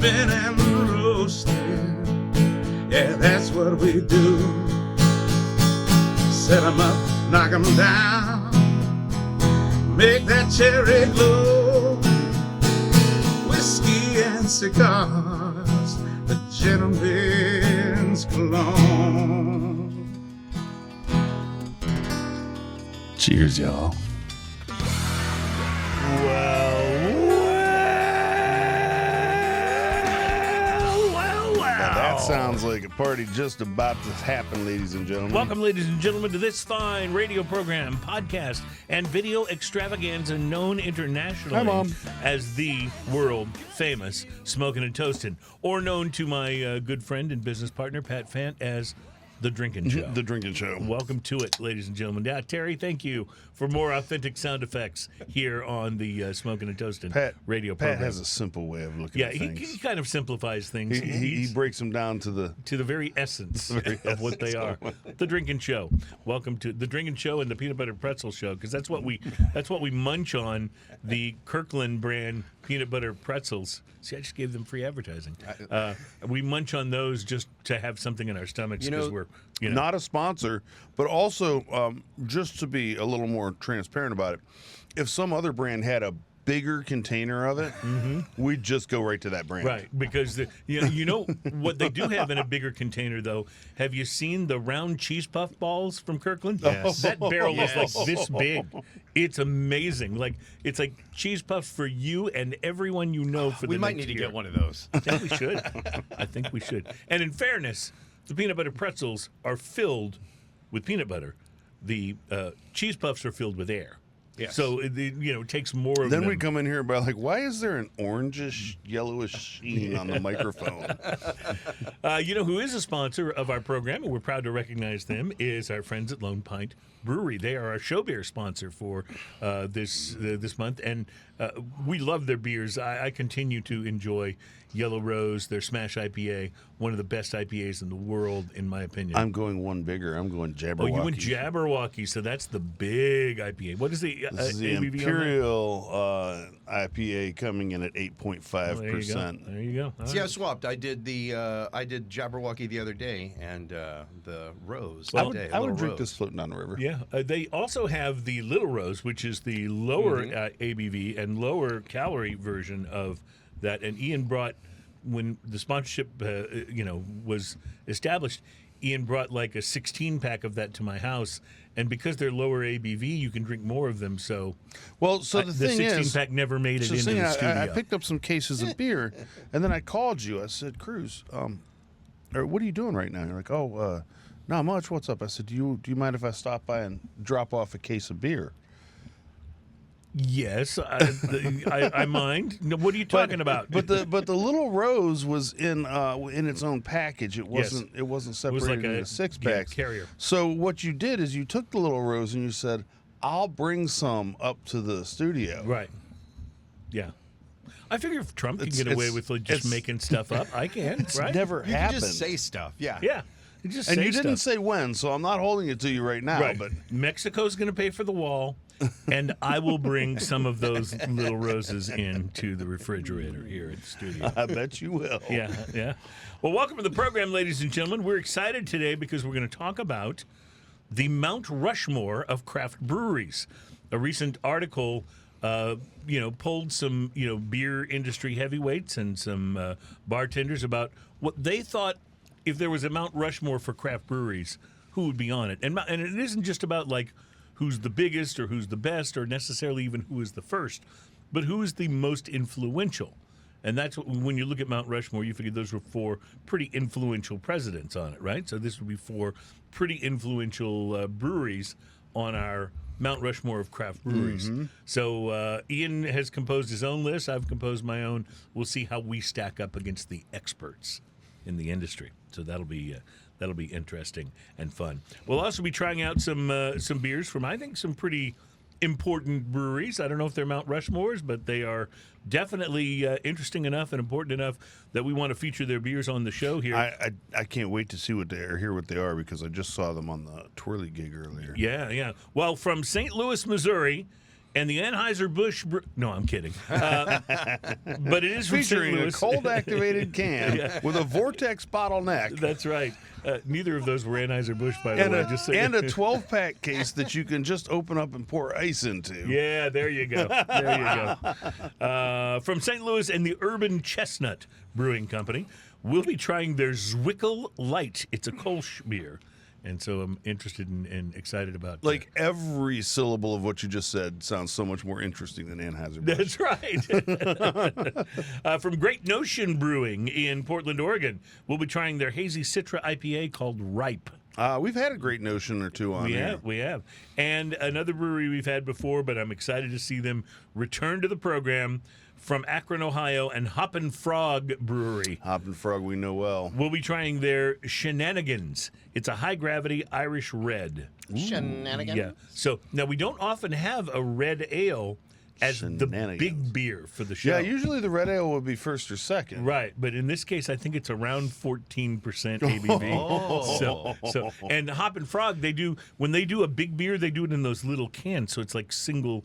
Sipping and roasting, yeah, that's what we do. Set 'em up, knock 'em down, make that cherry glow. Whiskey and cigars, the gentleman's cologne. Cheers, y'all. Sounds like a party just about to happen, ladies and gentlemen. Welcome, ladies and gentlemen, to this fine radio program, podcast, and video extravaganza known internationally as the world-famous Smoking and Toasting, or known to my good friend and business partner, Pat Fant, as The Drinking Show. The Drinking Show. Welcome to it, ladies and gentlemen. Yeah, Terry, thank you for more authentic sound effects here on the Smoking and Toasting radio program. Pat has a simple way of looking at things. Yeah, he kind of simplifies things. He breaks them down to the very essence of what they are. The Drinking Show. Welcome to The Drinking Show and the Peanut Butter Pretzel Show, because that's what we munch on, the Kirkland brand peanut butter pretzels. See, I just gave them free advertising. We munch on those just to have something in our stomachs because we're not a sponsor, but also just to be a little more transparent about it. If some other brand had a bigger container of it, we'd just go right to that brand. Right, because you know what they do have in a bigger container, though? Have you seen the round cheese puff balls from Kirkland? Yes. That barrel is like this big. It's amazing. Like it's like cheese puffs for you and everyone you know for the next year. We might need to get one of those. I think we should. I think we should. And in fairness, the peanut butter pretzels are filled with peanut butter. The cheese puffs are filled with air. Yes. So it takes more of Then them. we come in here about why is there an orangish, yellowish sheen on the microphone? Who is a sponsor of our program, and we're proud to recognize them, is our friends at Lone Pint Brewery. They are our show beer sponsor for this month, and we love their beers. I continue to enjoy Yellow Rose, their Smash IPA, one of the best IPAs in the world, in my opinion. I'm going one bigger. I'm going Jabberwocky. Oh, you went Jabberwocky, so that's the big IPA. What is the This is the ABV Imperial IPA coming in at 8.5%. There you go. All See, I right. swapped. I did Jabberwocky the other day, and the Rose. I today, would Little drink Rose. this floating down the river. Yeah, they also have the Little Rose, which is the lower ABV and lower calorie version of that. And Ian brought, when the sponsorship was established, Ian brought like a 16-pack of that to my house. And because they're lower ABV, you can drink more of them. So, the thing is, 16-pack never made it into the studio. I picked up some cases of beer, and then I called you. I said, Cruz, or what are you doing right now? You're like, not much. What's up? I said, do you mind if I stop by and drop off a case of beer? Yes, I mind. No, what are you talking about? But the Little Rose was in its own package. It wasn't separated into 6-packs. Carrier. So what you did is you took the Little Rose and you said, I'll bring some up to the studio. Right. Yeah. I figure if Trump can get away with just making stuff up, I can. It's right? never You happened. can just say stuff. Yeah. Yeah. And you didn't say when, so I'm not holding it to you right now. Right. But Mexico's going to pay for the wall, and I will bring some of those Little Roses into the refrigerator here at the studio. I bet you will. Yeah. Well, welcome to the program, ladies and gentlemen. We're excited today because we're going to talk about the Mount Rushmore of craft breweries. A recent article, polled some, beer industry heavyweights and some bartenders about what they thought, if there was a Mount Rushmore for craft breweries, who would be on it? And it isn't just about like who's the biggest or who's the best or necessarily even who is the first, but who is the most influential. And that's what, when you look at Mount Rushmore, you figure those were 4 pretty influential presidents on it, right? So this would be 4 pretty influential breweries on our Mount Rushmore of craft breweries. Mm-hmm. So Ian has composed his own list. I've composed my own. We'll see how we stack up against the experts in the industry. So that'll be interesting and fun. We'll also be trying out some beers from, I think, some pretty important breweries. I don't know if they're Mount Rushmores, but they are definitely interesting enough and important enough that we want to feature their beers on the show here. I can't wait to see what they are, hear what they are, because I just saw them on the Twirly gig earlier. Yeah. Well, from St. Louis, Missouri, And the Anheuser-Busch... No, I'm kidding. But it is from St. Featuring a Louis. cold-activated can with a Vortex bottleneck. That's right. Neither of those were Anheuser-Busch, by the way. Just saying. And a 12-pack case that you can just open up and pour ice into. Yeah, there you go. There you go. From St. Louis and the Urban Chestnut Brewing Company, we'll be trying their Zwickel Light. It's a Kolsch beer. And so I'm interested and excited about Like every syllable of what you just said sounds so much more interesting than Anheuser-Busch. That's right. From Great Notion Brewing in Portland, Oregon, we'll be trying their Hazy Citra IPA called Ripe. We've had a great notion or two on here. We have. And another brewery we've had before, but I'm excited to see them return to the program, from Akron, Ohio, and Hoppin Frog Brewery. Hoppin Frog we know well. We'll be trying their Shenanigans. It's a high-gravity Irish red. Shenanigans. Yeah. So now we don't often have a red ale as the Shenanigans. big beer for the show. Yeah, usually the red ale would be first or second. Right, but in this case, I think it's around 14% ABV. So, and Hoppin Frog, when they do a big beer, they do it in those little cans, so it's like single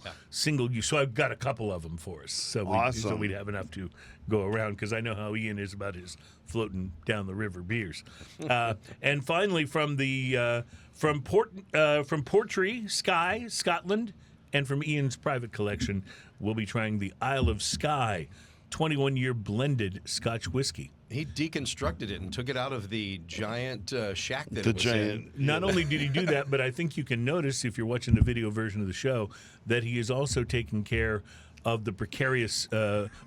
use. So I've got a couple of them for us, so Awesome. we'd have enough to go around, because I know how Ian is about his floating down the river beers. And finally, from Portree, Skye, Scotland. And from Ian's private collection, we'll be trying the Isle of Skye 21-year blended Scotch whiskey. He deconstructed it and took it out of the giant shack that The it was giant. in. Not only did he do that, but I think you can notice, if you're watching the video version of the show, that he is also taking care of the precarious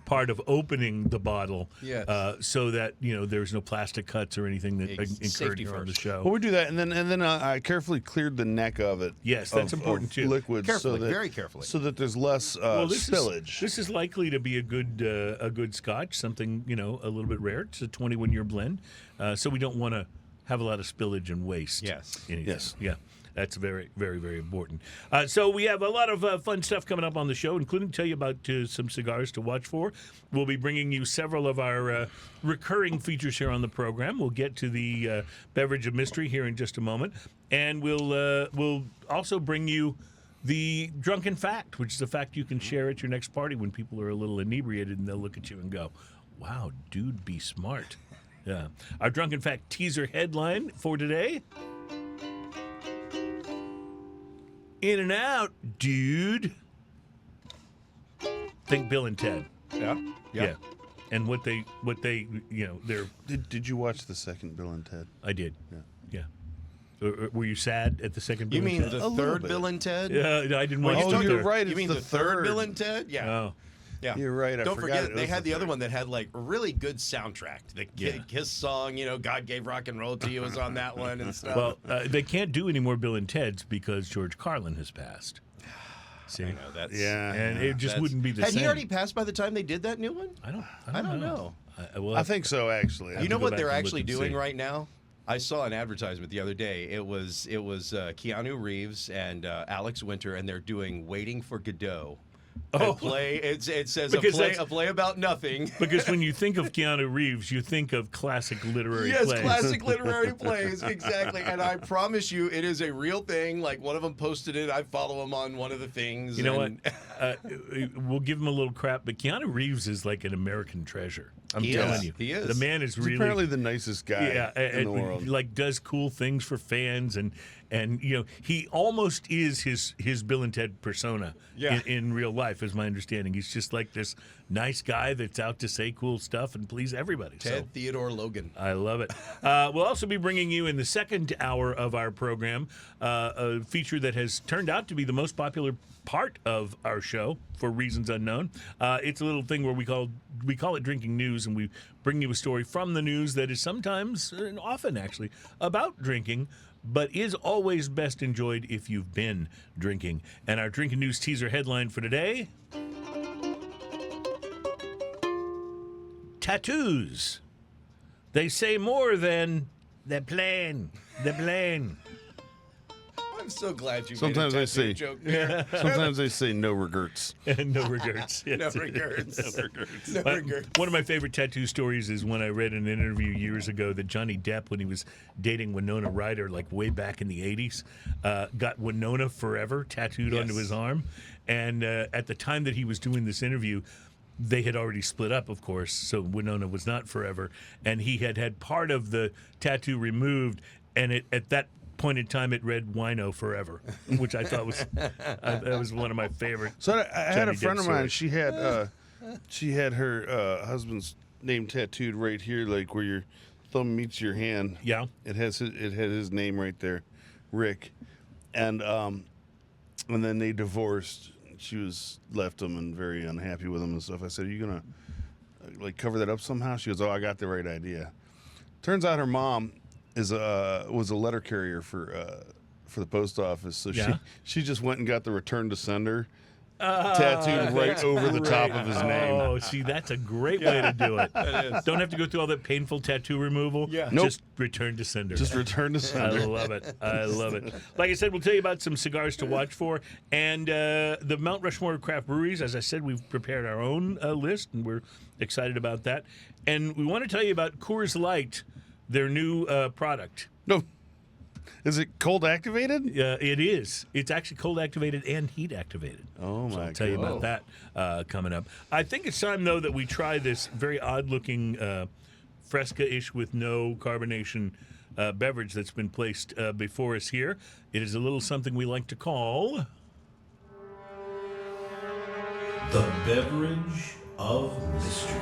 part of opening the bottle, Yes. so that there's no plastic cuts or anything that It's incurred safety here on the first. show. Well, we do that, and then I carefully cleared the neck of it. Yes, that's of important, too. Liquid, Carefully, so that, very carefully. so that there's less spillage. This is likely to be a good Scotch, something a little bit rare. It's a 21-year blend, so we don't want to have a lot of spillage and waste. Yes. Yes. Yeah. That's very, very, very important. So we have a lot of fun stuff coming up on the show, including tell you about some cigars to watch for. We'll be bringing you several of our recurring features here on the program. We'll get to the beverage of mystery here in just a moment, and we'll also bring you the drunken fact, which is a fact you can share at your next party when people are a little inebriated and they'll look at you and go, "Wow, dude, be smart." Yeah. Our drunken fact teaser headline for today. In and out, dude. Think Bill and Ted. Yeah. And what they they're. Did you watch the second Bill and Ted? I did. Yeah. Were you sad at the second You Bill mean and Ted? the A little third bit. Bill and Ted? I didn't watch Oh, the you're third. right. You It's mean the the third Bill and Ted? Yeah. Oh. Yeah. You're right. I Don't forgot forget, it they was had the the other third. one that had like a really good soundtrack. The Kiss song, God gave rock and roll to you, was on that one and stuff. Well, they can't do any more Bill and Ted's because George Carlin has passed. See, I know that's Yeah. and it just that's- wouldn't be the Had same. he already passed by the time they did that new one? I I don't know. I think so, actually. Have You to know go what back they're and look actually and doing see. right now? I saw an advertisement the other day. It was Keanu Reeves and Alex Winter, and they're doing "Waiting for Godot." Oh. A play. It says Because a that's- play about nothing. Because when you think of Keanu Reeves, you think of classic literary Yes, plays. classic literary plays, exactly. And I promise you, it is a real thing. Like, one of them posted it. I follow him on one of the things. You know what? and- We'll give him a little crap, but Keanu Reeves is like an American treasure. I'm He telling is. you. He is. The man is He's really apparently the nicest guy in the world. like does cool things for fans, and he almost is his Bill and Ted persona Yeah. in real life, is my understanding. He's just like this nice guy that's out to say cool stuff and please everybody. Ted So Theodore Logan. I love it. We'll also be bringing you in the second hour of our program a feature that has turned out to be the most popular part of our show for reasons unknown. It's a little thing where we call it drinking news, and we bring you a story from the news that is sometimes and often actually about drinking, but is always best enjoyed if you've been drinking. And our drinking news teaser headline for today: tattoos. They say more than the plane. The plane. I'm so glad you Sometimes made I a tattoo say- joke there. Sometimes they say no regrets. And no regrets. No Yes. regrets. No regrets. No But regrets. one of my favorite tattoo stories is when I read an interview years ago that Johnny Depp, when he was dating Winona Ryder, like way back in the 80s, got Winona Forever tattooed onto his arm. And at the time that he was doing this interview, they had already split up, of course, so Winona was not forever. And he had part of the tattoo removed, and at that point in time, it read "Wino Forever," which I thought was that was one of my favorite. So I had a Johnny friend Depp of mine. stories. She had her husband's name tattooed right here, like where your thumb meets your hand. Yeah. It had his name right there, Rick, and then they divorced. She was left him and very unhappy with him and stuff. I said, "Are you gonna like cover that up somehow?" She goes, "Oh, I got the right idea." Turns out her mom was a letter carrier for the post office, so she just went and got the return to sender tattooed right over the top of his name. Oh, see, that's a great way to do it. Don't have to go through all that painful tattoo removal. Yeah. Nope. Just return to sender. Just return to I sender. love it. I love it. Like I said, we'll tell you about some cigars to watch for. And the Mount Rushmore of craft breweries, as I said, we've prepared our own list, and we're excited about that. And we want to tell you about Coors Light, their new product. No. Is it cold activated? It is. It's actually cold activated and heat activated. Oh, So my I'll tell you God. about that coming up. I think it's time, though, that we try this very odd-looking Fresca-ish with no carbonation beverage that's been placed before us here. It is a little something we like to call The Beverage of Mystery.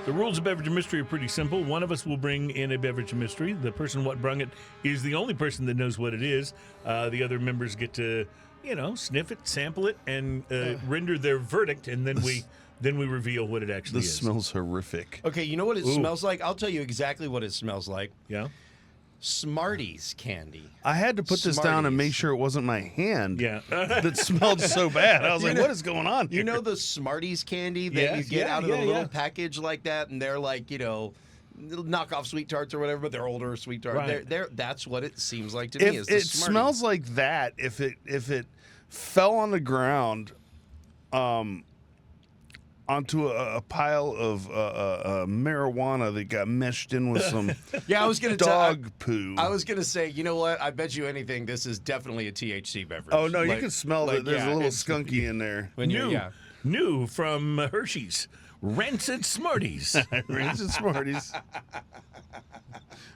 The rules of Beverage of Mystery are pretty simple. One of us will bring in a beverage of mystery. The person what brung it is the only person that knows what it is. The other members get to, sniff it, sample it, and render their verdict, and then we reveal what it actually This is. smells horrific. Okay, you know what it smells like? I'll tell you exactly what it smells like. Yeah? Smarties candy. I had to put this down and Smarties. make sure it wasn't my hand. Yeah. That smelled so bad. I was like, what is going on here? You know the Smarties candy that Yes, you get yeah, out of yeah, the little yeah. package like that, and they're like, little knockoff sweet tarts or whatever, but they're older sweet tarts. Right. That's what it seems like to me. Is If the it Smarties. smells like that, if it fell on the ground, onto a pile of marijuana that got meshed in with some Yeah, I was gonna dog poo. I was gonna say, you know what? I bet you anything, this is definitely a THC beverage. Oh no, you Like- can smell like, that. There's yeah, a little it's- skunky in there. When you, New from Hershey's. Rancid Smarties. Rancid Smarties.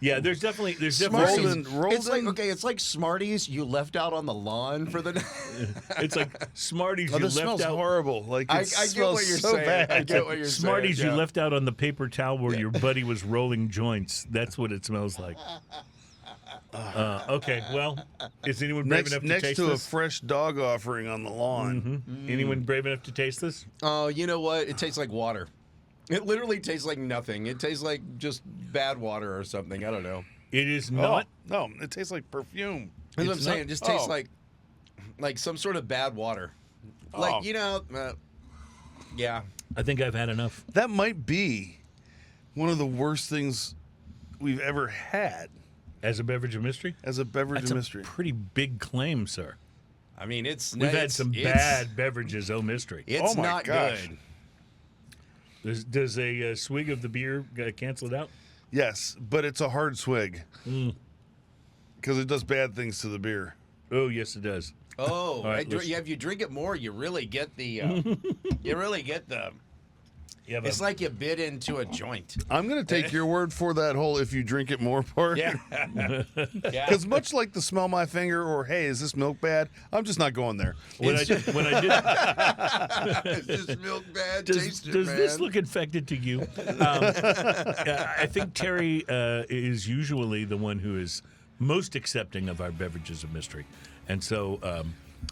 Yeah, there's definitely Rolled some, in, rolled It's like in. it's like Smarties you left out on the lawn for the. it's like Smarties Oh, you this left smells out. horrible. Like it I get smells what you're so saying. bad. I get what you're Smarties saying. you yeah. left out on the paper towel where your buddy was rolling joints. That's what it smells like. Okay, well, is anyone brave enough to Next taste to a this? fresh dog offering on the lawn. Anyone brave enough to taste this? Oh, you know what? It tastes like water. It literally tastes like nothing. It tastes like just bad water or something. I don't know. It is Oh, not. no, it tastes like perfume. That's what I'm It's saying. not- It just tastes oh. like some sort of bad water. Oh. Like yeah. I think I've had enough. That might be one of the worst things we've ever had As a beverage of mystery? as a beverage That's of a mystery. pretty big claim, sir. I mean, it's We've had it's- some it's- bad beverages, mystery. It's Oh my not gosh. good. Does a swig of the beer cancel it out? Yes, but it's a hard swig because it does bad things to the beer. Oh, yes, it does. Oh, right, let's- if you drink it more, you really get the. Yeah, but It's like you bit into a joint. I'm going to take your word for that whole "if you drink it more" part. Yeah. Because much like the smell my finger or hey, is this milk bad? I'm just not going there. when I did, It's just milk bad. does Taste it, this man. look infected to you? I think Terry is usually the one who is most accepting of our beverages of mystery, and so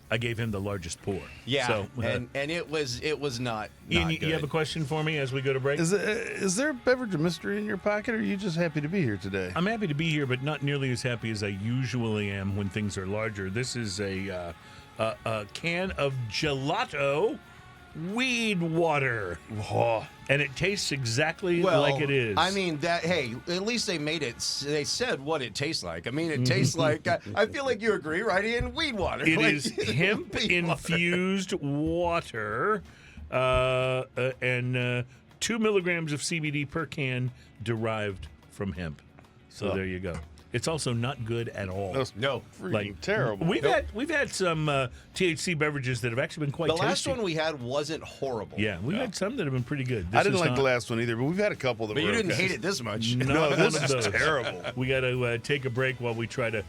I gave him the largest pour. Yeah, So, and it was not. Ian, not you have a good. question for me as we go to break? Is there a beverage of mystery in your pocket, or are you just happy to be here today? I'm happy to be here, but not nearly as happy as I usually am when things are larger. This is a can of gelato weed water. Oh, And it tastes exactly Well, like it is. I mean, hey, at least they made it. They said what it tastes like. I mean, it tastes like. I feel like you agree, right? Ian? Weed water. it Like, is hemp-infused water and 2 milligrams of CBD per can derived from hemp. So there you go. It's also not good at all. that's No. freaking terrible. We've had some THC beverages that have actually been quite The tasty. last one we had wasn't horrible. Yeah, we've had some that have been pretty good. I This didn't is like not- the last one either, but we've had a couple that But were you didn't okay. hate it this much. Not No, one this of is those. terrible. We got to take a break while we try to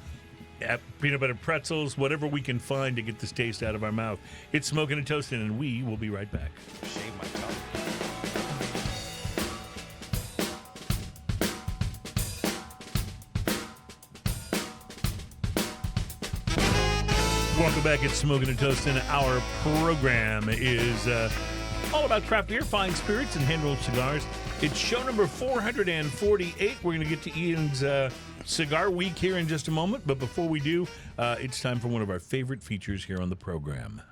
peanut butter pretzels, whatever we can find to get this taste out of our mouth. It's Smoking and Toasting, and we will be right back. Shave my tongue. Welcome back. It's Smoking and Toasting. Our program is all about craft beer, fine spirits, and hand-rolled cigars. It's show number 448. We're going to get to Ian's Cigar Week here in just a moment. But before we do, it's time for one of our favorite features here on the program.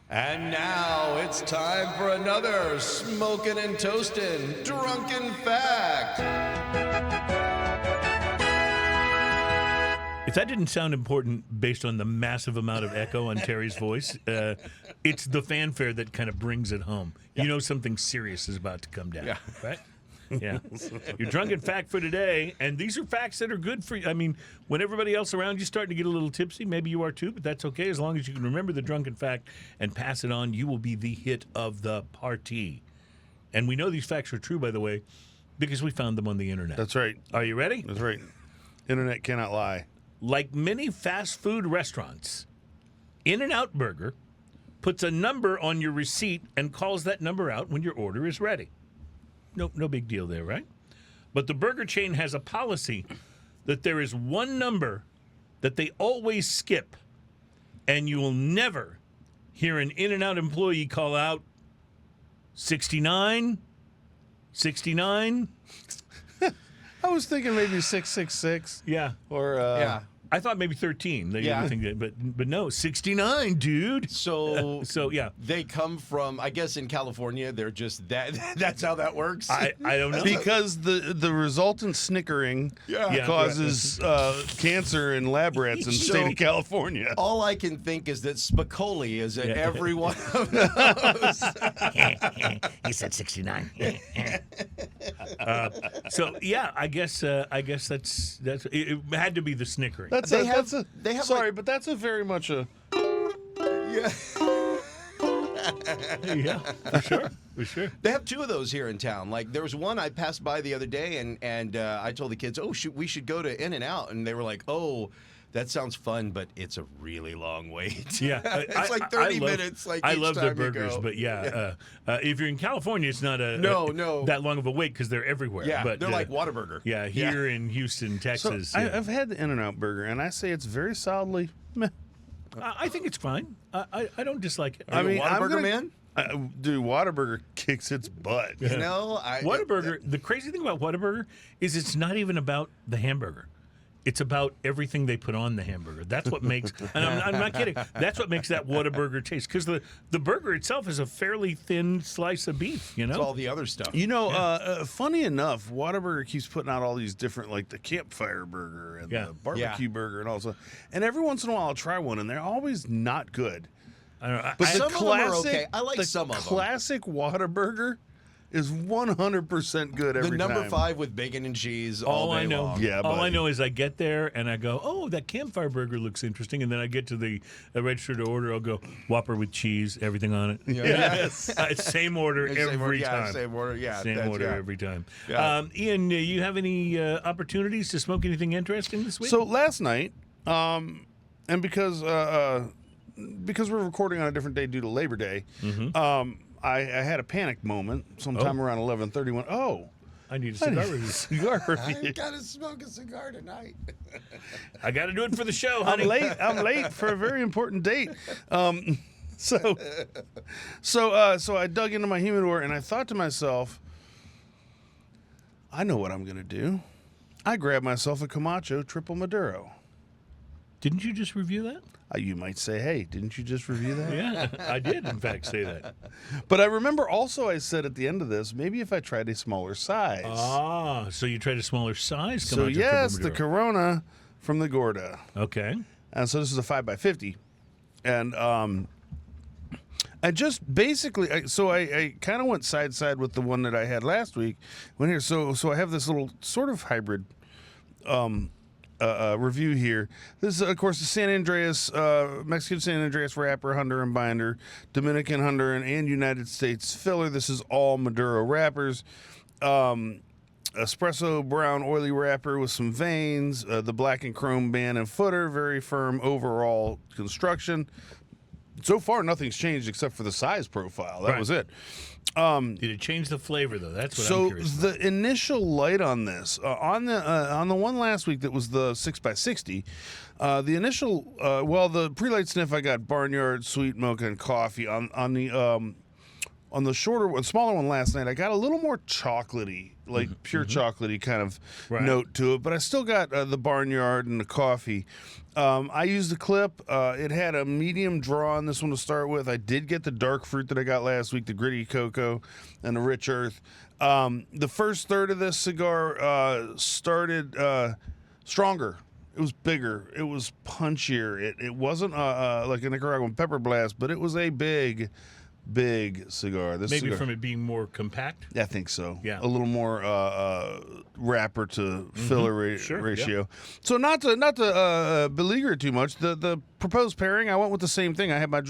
And now it's time for another Smoking and Toasting Drunken Fact. If that didn't sound important based on the massive amount of echo on Terry's voice, it's the fanfare that kind of brings it home. You know something serious is about to come down, Yeah. right? Yeah. Your drunken fact for today, and these are facts that are good for you. I mean, when everybody else around you starting to get a little tipsy, maybe you are too, but that's okay. As long as you can remember the drunken fact and pass it on, you will be the hit of the party. And we know these facts are true, by the way, because we found them on the internet. That's right. Are you ready? That's right. Internet cannot lie. Like many fast food restaurants, In-N-Out Burger puts a number on your receipt and calls that number out when your order is ready. No big deal there, right? But the burger chain has a policy that there is one number that they always skip, and you will never hear an In-N-Out employee call out 69, 69. I was thinking maybe 666 Yeah. or Yeah. I thought maybe 13. They Yeah. would think that, but no, 69, dude. So So yeah, they come from, I guess in California, they're just that. That's how that works. I don't know. because the resultant snickering Yeah. causes cancer in lab rats in the So- state of California. All I can think is that Spicoli is at Yeah. every one of those. He said 69. So yeah, I guess that's it had to be the snickering. They have sorry, like- but that's a very much a Yeah. Yeah, for sure. They have two of those here in town. Like there was one I passed by the other day, and I told the kids, "Oh, we should go to In-N-Out," and they were like, "Oh, that sounds fun, but it's a really long wait." Yeah, it's like 30 minutes. Like I each love their time you burgers, go. but if you're in California, it's not No. that long of a wait because they're everywhere. Yeah, but they're like Whataburger. Yeah, here in Houston, so Texas. yeah. I've had the In-N-Out burger, and I say it's very solidly meh. I think it's fine. I don't dislike it. Are you a I'm Whataburger gonna- man? Dude, Whataburger kicks its butt. You know, Whataburger, the crazy thing about Whataburger is it's not even about the hamburger. It's about everything they put on the hamburger. That's what makes, and I'm not kidding, that's what makes that Whataburger taste. Because the burger itself is a fairly thin slice of beef, you It's know? all the other stuff. You know, funny enough, Whataburger keeps putting out all these different, like the campfire burger and Yeah. the barbecue burger and all that. And every once in a while, I'll try one, and they're always not good. I don't know. But Some the of them are classic, okay. I like the some of them. classic Whataburger is 100% good every The time. number 5 with bacon and cheese all all day I know, long. Yeah, all I buddy. know is I get there and I go, oh, that campfire burger looks interesting, and then I get to the register to order. I'll go Whopper with cheese, everything on it. Yes. Same order Same every order, yeah, time. same order, yeah, Same that's- order yeah. every time. Yeah. Ian, you have any opportunities to smoke anything interesting this week? So last night, and because we're recording on a different day due to Labor Day, I had a panic moment sometime around 11:31. Oh, I need a cigar review. cigar review. gotta smoke a cigar tonight. I got to do it for the show, honey. I'm late for a very important date. So I dug into my humidor and I thought to myself, I know what I'm going to do. I grabbed myself a Camacho Triple Maduro. Didn't you just review that? You might say, hey, didn't you just review that? Yeah, I did, in fact, say that. But I remember also I said at the end of this, maybe if I tried a smaller size. Ah, so you tried a smaller size? Come So out to yes, Triple the Maduro. Corona from the Gorda. Okay. And so this is a 5x50. And I just basically, I kind of went side with the one that I had last week. Went here, so I have this little sort of hybrid review here. This is, of course, the San Andreas, Mexican San Andreas wrapper, hunter and binder, Dominican hunter and United States filler. This is all Maduro wrappers. Espresso brown oily wrapper with some veins, the black and chrome band and footer, very firm overall construction. So far, nothing's changed except for the size profile. That was it. Did it change the flavor, though? That's what I'm curious about. The initial light on this, on the one last week that was the 6x60, the initial, the pre-light sniff, I got barnyard, sweet mocha, and coffee. On the shorter one, smaller one last night, I got a little more chocolatey, like pure chocolatey kind of note to it, but I still got the barnyard and the coffee. I used the clip. It had a medium draw on this one to start with. I did get the dark fruit that I got last week, the gritty cocoa and the rich earth. The first third of this cigar started stronger. It was bigger. It was punchier. It wasn't like a Nicaraguan pepper blast, but it was a big cigar. This Maybe cigar, from it being more compact? I think so. Yeah. A little more wrapper to filler ratio. Yeah. So not to beleaguer it too much, the proposed pairing, I went with the same thing. I had my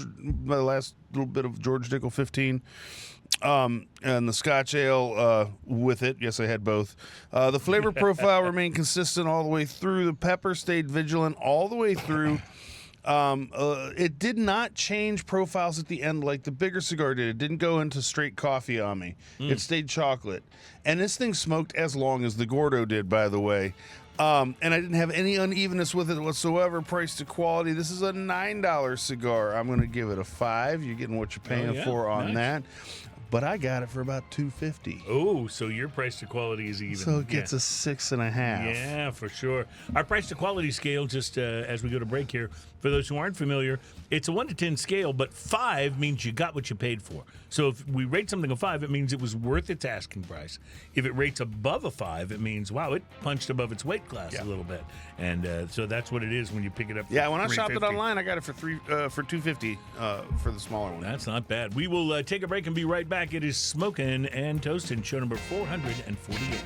last little bit of George Dickel 15 and the Scotch ale with it. Yes, I had both. The flavor profile remained consistent all the way through. The pepper stayed vigilant all the way through. It did not change profiles at the end like the bigger cigar did. It didn't go into straight coffee on me. It stayed chocolate. And this thing smoked as long as the Gordo did, by the way. And I didn't have any unevenness with it whatsoever. Price to quality. This is a $9 cigar. I'm going to give it a 5. You're getting what you're paying for on that. But I got it for about $2.50. Oh, so your price to quality is even. So it gets a 6.5. Yeah, for sure. Our price to quality scale, just as we go to break here, for those who aren't familiar, it's a 1 to 10 scale, but 5 means you got what you paid for. So if we rate something a 5, it means it was worth its asking price. If it rates above a 5, it means, wow, it punched above its weight class a little bit. And so that's what it is when you pick it up. Yeah, when I shopped it online, I got it for $2.50 for the smaller one. That's not bad. We will take a break and be right back. It is Smokin' and Toastin', show number 448.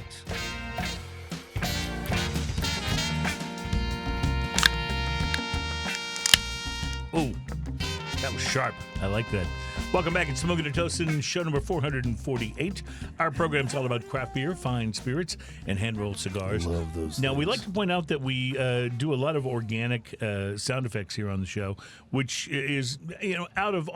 Oh, that was sharp. I like that. Welcome back. It's Smokin' and Toastin', show number 448. Our program's all about craft beer, fine spirits, and hand-rolled cigars. Love those Now, we things. like to point out that we do a lot of organic sound effects here on the show, which is, out of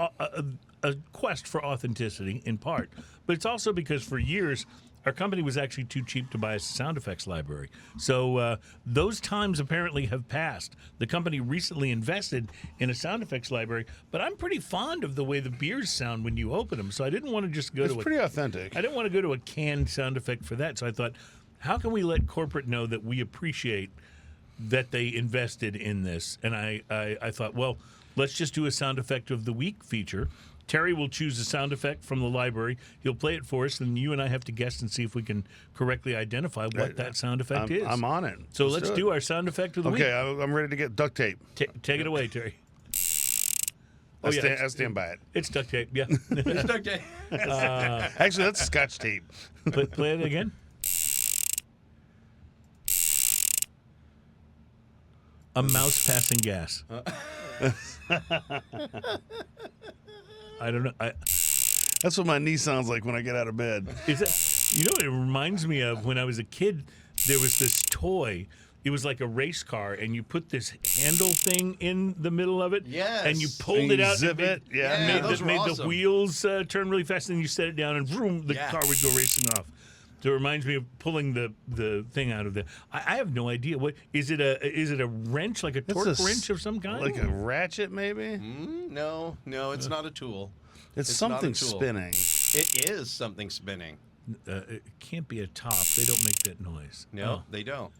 a quest for authenticity in part. But it's also because for years, our company was actually too cheap to buy a sound effects library. So those times apparently have passed. The company recently invested in a sound effects library, but I'm pretty fond of the way the beers sound when you open them. So I didn't want to just go It's to pretty authentic. I didn't want to go to a canned sound effect for that. So I thought, how can we let corporate know that we appreciate that they invested in this? And I thought, well, let's just do a sound effect of the week feature. Terry will choose a sound effect from the library. He'll play it for us, and you and I have to guess and see if we can correctly identify what that sound effect is. I'm on it. So let's do our sound effect of the week. Okay, I'm ready to get duct tape. Take it away, Terry. I stand by it. It's duct tape, yeah. It's duct tape. Actually, that's Scotch tape. Play it again. A mouse passing gas. I don't know. That's what my knee sounds like when I get out of bed. Is that, what it reminds me of? When I was a kid, there was this toy. It was like a race car, and you put this handle thing in the middle of it. Yes. And you pulled And it you out. zip it. Yeah. Made, those the, were made the awesome. wheels turn really fast, and you set it down, and vroom, the car would go racing off. So it reminds me of pulling the thing out of there. I have no idea. What is it? Is it a wrench, like a torque wrench of some kind? Like a ratchet, maybe? No, it's not a tool. It's It's not a something tool. spinning. It is something spinning. It can't be a top. They don't make that noise. No, they don't.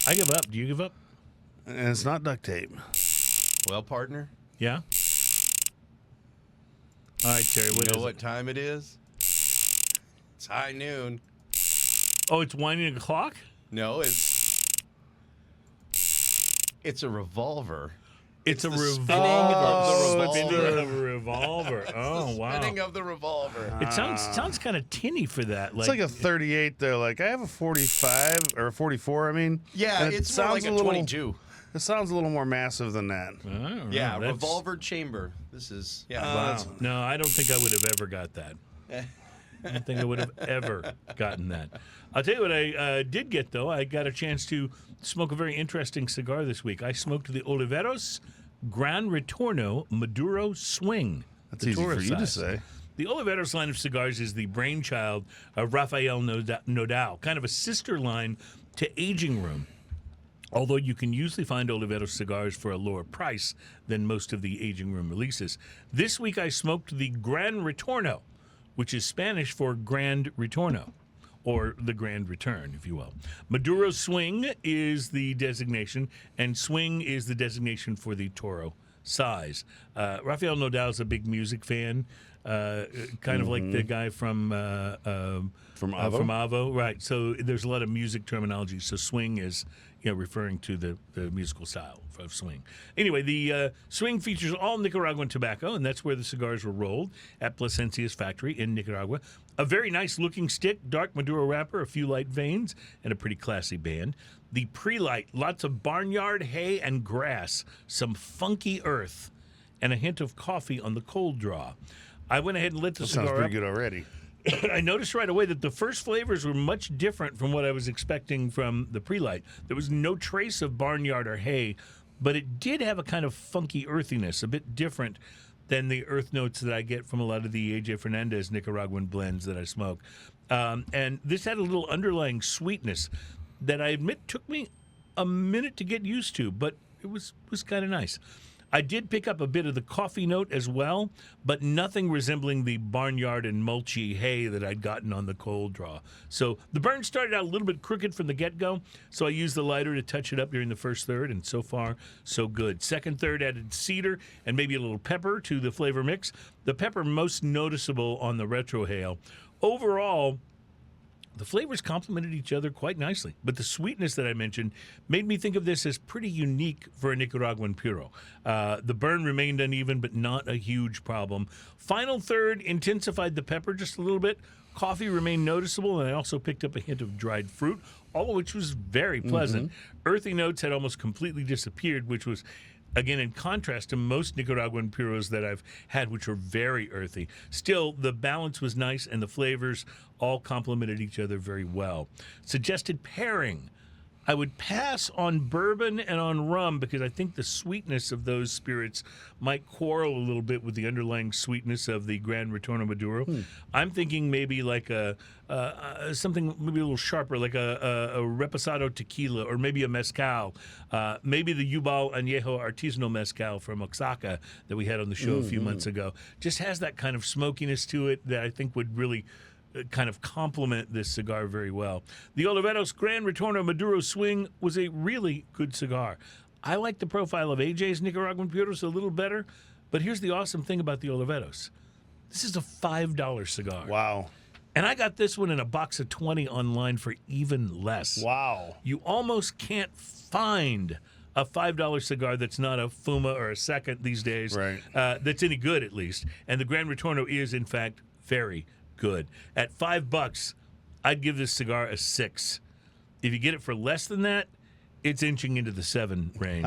I give up. Do you give up? And it's not duct tape. Well, partner, Yeah. All right, Terry. you What know is what it? time it is? It's high noon. Oh, it's winding the clock. No, it's a revolver. It's a the revolver. spinning of the Spinning revolver. of a revolver. Oh, the wow. spinning of the revolver. It sounds kind of tinny for that. It's like a 38 though. Like I have a 45 or a 44. I mean, Yeah, and it it's more like a little, 22. It sounds a little more massive than that. I don't know, Yeah, that's- revolver chamber. This is Wow. No, I don't think I would have ever got that. I don't think I would have ever gotten that. I'll tell you what I did get, though. I got a chance to smoke a very interesting cigar this week. I smoked the Oliveros Gran Retorno Maduro Swing. That's the easy Toro for you to size. say. The Oliveros line of cigars is the brainchild of Rafael Nodal, kind of a sister line to Aging Room. Although you can usually find Oliveros cigars for a lower price than most of the Aging Room releases. This week I smoked the Gran Retorno, which is Spanish for Grand Retorno, or the Grand Return, if you will. Maduro Swing is the designation, and Swing is the designation for the Toro size. Rafael Nodal is a big music fan, kind of like the guy from Avo? Avo, right? So there's a lot of music terminology. So swing is, referring to the musical style of swing. Anyway, the swing features all Nicaraguan tobacco, and that's where the cigars were rolled at Plasencia's factory in Nicaragua. A very nice looking stick, dark Maduro wrapper, a few light veins, and a pretty classy band. The pre-light, lots of barnyard hay and grass, some funky earth, and a hint of coffee on the cold draw. I went ahead and lit the That cigar sounds pretty up. good already. I noticed right away that the first flavors were much different from what I was expecting from the pre-light. There was no trace of barnyard or hay, but it did have a kind of funky earthiness, a bit different than the earth notes that I get from a lot of the A.J. Fernandez Nicaraguan blends that I smoke. And this had a little underlying sweetness that I admit took me a minute to get used to, but it was kind of nice. I did pick up a bit of the coffee note as well, but nothing resembling the barnyard and mulchy hay that I'd gotten on the cold draw. So the burn started out a little bit crooked from the get-go, so I used the lighter to touch it up during the first third, and so far, so good. Second third added cedar and maybe a little pepper to the flavor mix. The pepper most noticeable on the retrohale. Overall, the flavors complemented each other quite nicely, but the sweetness that I mentioned made me think of this as pretty unique for a Nicaraguan puro. The burn remained uneven, but not a huge problem. Final third intensified the pepper just a little bit. Coffee remained noticeable, and I also picked up a hint of dried fruit, all of which was very pleasant. Earthy notes had almost completely disappeared, which was, again, in contrast to most Nicaraguan puros that I've had, which are very earthy. Still, the balance was nice, and the flavors all complemented each other very well. Suggested pairing. I would pass on bourbon and on rum because I think the sweetness of those spirits might quarrel a little bit with the underlying sweetness of the Gran Retorno Maduro. I'm thinking maybe like something maybe a little sharper, like a reposado tequila or maybe a mezcal. Maybe the Yubal Añejo artisanal mezcal from Oaxaca that we had on the show a few months ago. Just has that kind of smokiness to it that I think would really kind of complement this cigar very well. The Oliveros Gran Retorno Maduro Swing was a really good cigar. I like the profile of AJ's Nicaraguan Puros a little better, but here's the awesome thing about the Oliveros. This is a $5 cigar. Wow. And I got this one in a box of 20 online for even less. Wow. You almost can't find a $5 cigar that's not a Fuma or a Second these days. Right. That's any good, at least. And the Gran Retorno is, in fact, very good. At $5, I'd give this cigar a 6. If you get it for less than that, it's inching into the 7 range.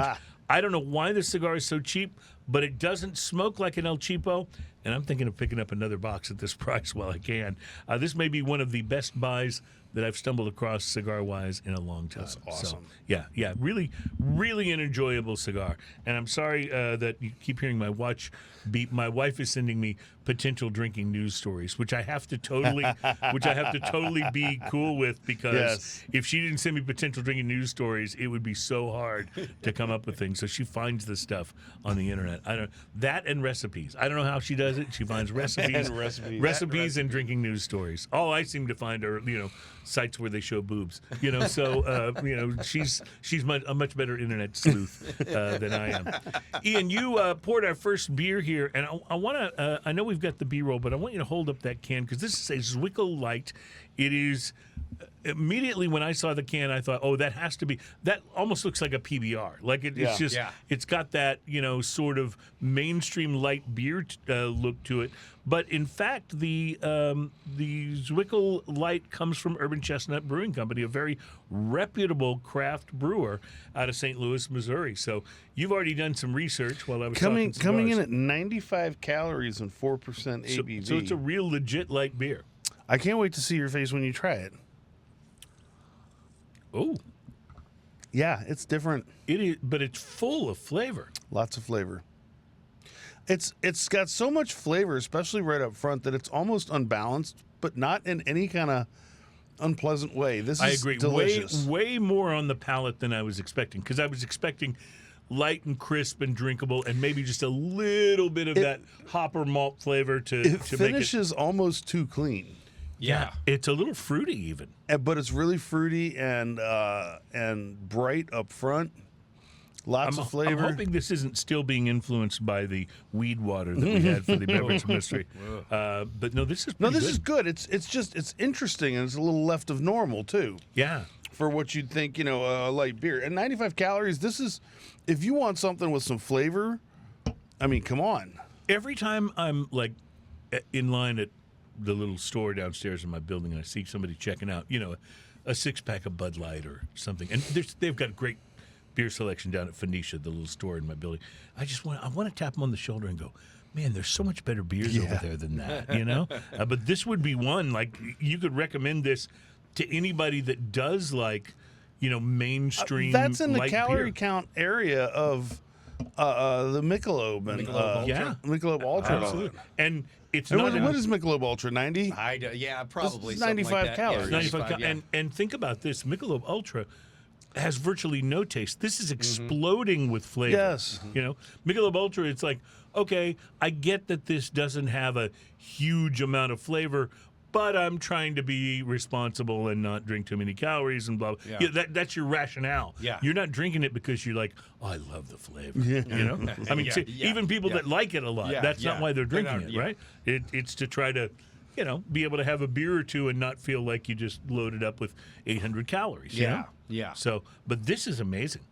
I don't know why this cigar is so cheap, but it doesn't smoke like an El Cheapo, and I'm thinking of picking up another box at this price while I can. This may be one of the best buys that I've stumbled across cigar-wise in a long time. That's awesome. So, yeah, really, really an enjoyable cigar. And I'm sorry that you keep hearing my watch beep. My wife is sending me potential drinking news stories, which I have to totally be cool with, because Yes. if she didn't send me potential drinking news stories, it would be so hard to come up with things. So she finds this stuff on the internet. that. I don't that and recipes. I don't know how she does it. She finds recipes, And recipes. recipes, and drinking news stories. All I seem to find are sites where they show boobs. So she's a much better internet sleuth than I am. Ian, you poured our first beer here, and I want to. I know we've got the B-roll, but I want you to hold up that can because this is a Zwickel Light. It is. Immediately when I saw the can, I thought, "Oh, that has to be." That almost looks like a PBR. Like it's just, it's got that sort of mainstream light beer look to it. But in fact, the Zwickel Light comes from Urban Chestnut Brewing Company, a very reputable craft brewer out of St. Louis, Missouri. So you've already done some research while I was coming talking in at 95 calories and 4% ABV. So it's a real legit light beer. I can't wait to see your face when you try it. Oh, yeah, it's different. it is, but it's full of flavor. Lots of flavor. It's got so much flavor, especially right up front, that it's almost unbalanced, but not in any kind of unpleasant way. This is I agree. delicious. Way more on the palate than I was expecting because I was expecting light and crisp and drinkable, and maybe just a little bit of that hopper malt flavor to It make it. finishes almost too clean. Yeah, it's a little fruity even. But it's really fruity and bright up front. Lots of flavor. I'm hoping this isn't still being influenced by the weed water that we had for the beverage mystery. But no, this is pretty this good. is good. It's interesting, and it's a little left of normal too. Yeah. For what you'd think, a light beer. And 95 calories, this is, if you want something with some flavor, I mean, come on. Every time I'm like in line at the little store downstairs in my building and I see somebody checking out, a 6-pack of Bud Light or something, and they've got great beer selection down at Phoenicia, the little store in my building. I want to tap them on the shoulder and go, man, there's so much better beers over there than that, But this would be one, like, you could recommend this to anybody that does like, mainstream. That's in the light calorie beer. count area of the Michelob and Michelob Ultra. Absolutely. And it's And not. what is Michelob Ultra? 90? Probably It's 95 something like that. calories. 95 and think about this: Michelob Ultra has virtually no taste. This is exploding with flavor. Yes. Michelob Ultra. It's like, okay, I get that this doesn't have a huge amount of flavor, but I'm trying to be responsible and not drink too many calories and blah, blah. Yeah. That's your rationale. Yeah. You're not drinking it because you're like, oh, I love the flavor. I mean, see, Yeah. even people Yeah. that like it a lot, Yeah. that's not Yeah. why they're They're drinking not- it, yeah. right? It's to try to, be able to have a beer or two and not feel like you just loaded up with 800 calories. you Yeah. know? Yeah. So, but this is amazing.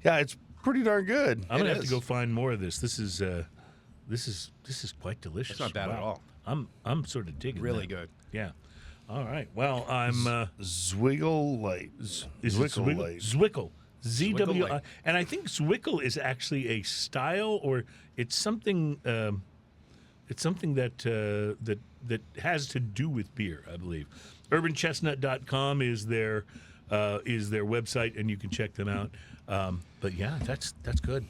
Yeah, it's pretty darn good. I'm gonna have to is. go find more of this. This is quite delicious. It's not bad at all. I'm sort of digging. Really that. good. Yeah. All right. Well, I'm Zwickel Light. is it Zwickel Light. Zwickel. ZW. Light. And I think Zwickel is actually a style, or it's something. It's something that that has to do with beer, I believe. UrbanChestnut.com is their website, and you can check them out. But yeah, that's good.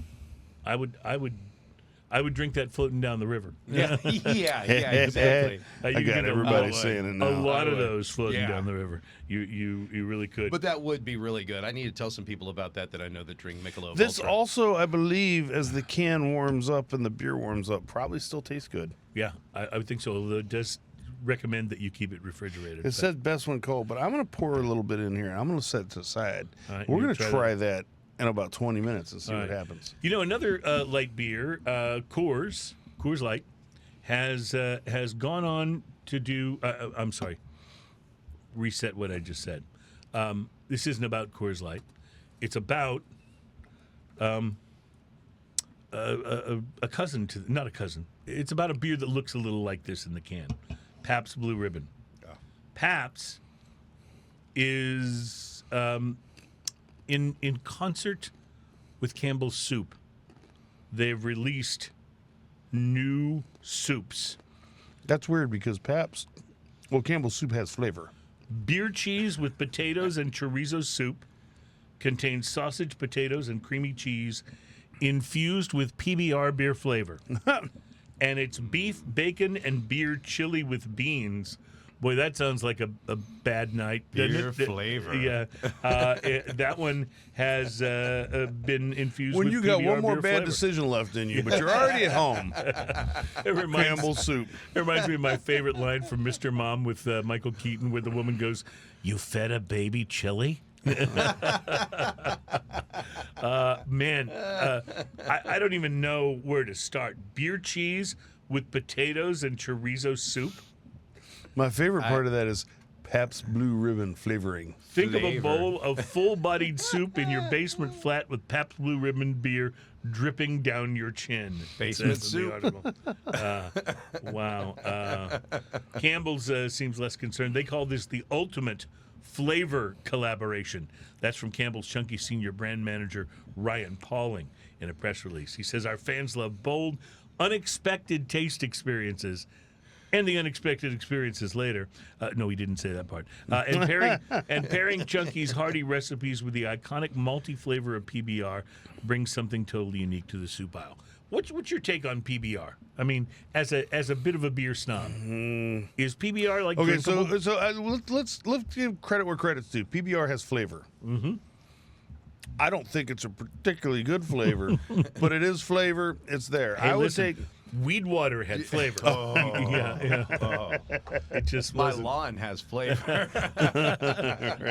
I would drink that floating down the river. Yeah, exactly. I You got get everybody a saying it A now. lot I of would. those floating Yeah. down the river. You really could. But that would be really good. I need to tell some people about that I know that drink Michelob This Ultra. also, I believe, as the can warms up and the beer warms up, probably still tastes good. yeah, I would think so. Although it does recommend that you keep it refrigerated. It But- said best when cold, but I'm going to pour a little bit in here. I'm going to set it aside. All right, We're you going to try try that in about 20 minutes and see All what right. happens. Another light beer, Coors Light, has gone on to do. I'm sorry. Reset what I just said. This isn't about Coors Light. It's about a cousin to, not a cousin. It's about a beer that looks a little like this in the can. Pabst Blue Ribbon. Pabst is in concert with Campbell's Soup. They've released new soups. That's weird because Campbell's soup has flavor. Beer cheese with potatoes and chorizo soup contains sausage, potatoes, and creamy cheese infused with PBR beer flavor. And it's beef, bacon, and beer chili with beans Boy, that sounds like a bad night. doesn't Beer it? flavor. Yeah. That one has been infused When with you got PBR one more beer bad flavor. decision left in you, but you're already at home. It reminds, Campbell soup. it reminds me of my favorite line from Mr. Mom with Michael Keaton, where the woman goes, "You fed a baby chili?" Man, I don't even know where to start. Beer cheese with potatoes and chorizo soup. My favorite part of that is Pabst Blue Ribbon flavoring. Think of a Flavor. bowl of full-bodied soup in your basement flat with Pabst Blue Ribbon beer dripping down your chin. It Basement says in the article. Wow. Campbell's seems less concerned. They call this the ultimate flavor collaboration. That's from Campbell's Chunky Senior Brand Manager Ryan Pauling in a press release. He says, our fans love bold, unexpected taste experiences and the unexpected experiences later. No, he didn't say that part. And pairing Chunky's hearty recipes with the iconic multi-flavor of PBR brings something totally unique to the soup aisle. What's your take on PBR? I mean, as a bit of a beer snob, is PBR like Okay, drinkable? so let's give credit where credit's due. PBR has flavor. Mm-hmm. I don't think it's a particularly good flavor, but it is flavor. It's there. Hey, I would listen, take. weed water had flavor. Yeah. It just My wasn't. lawn has flavor.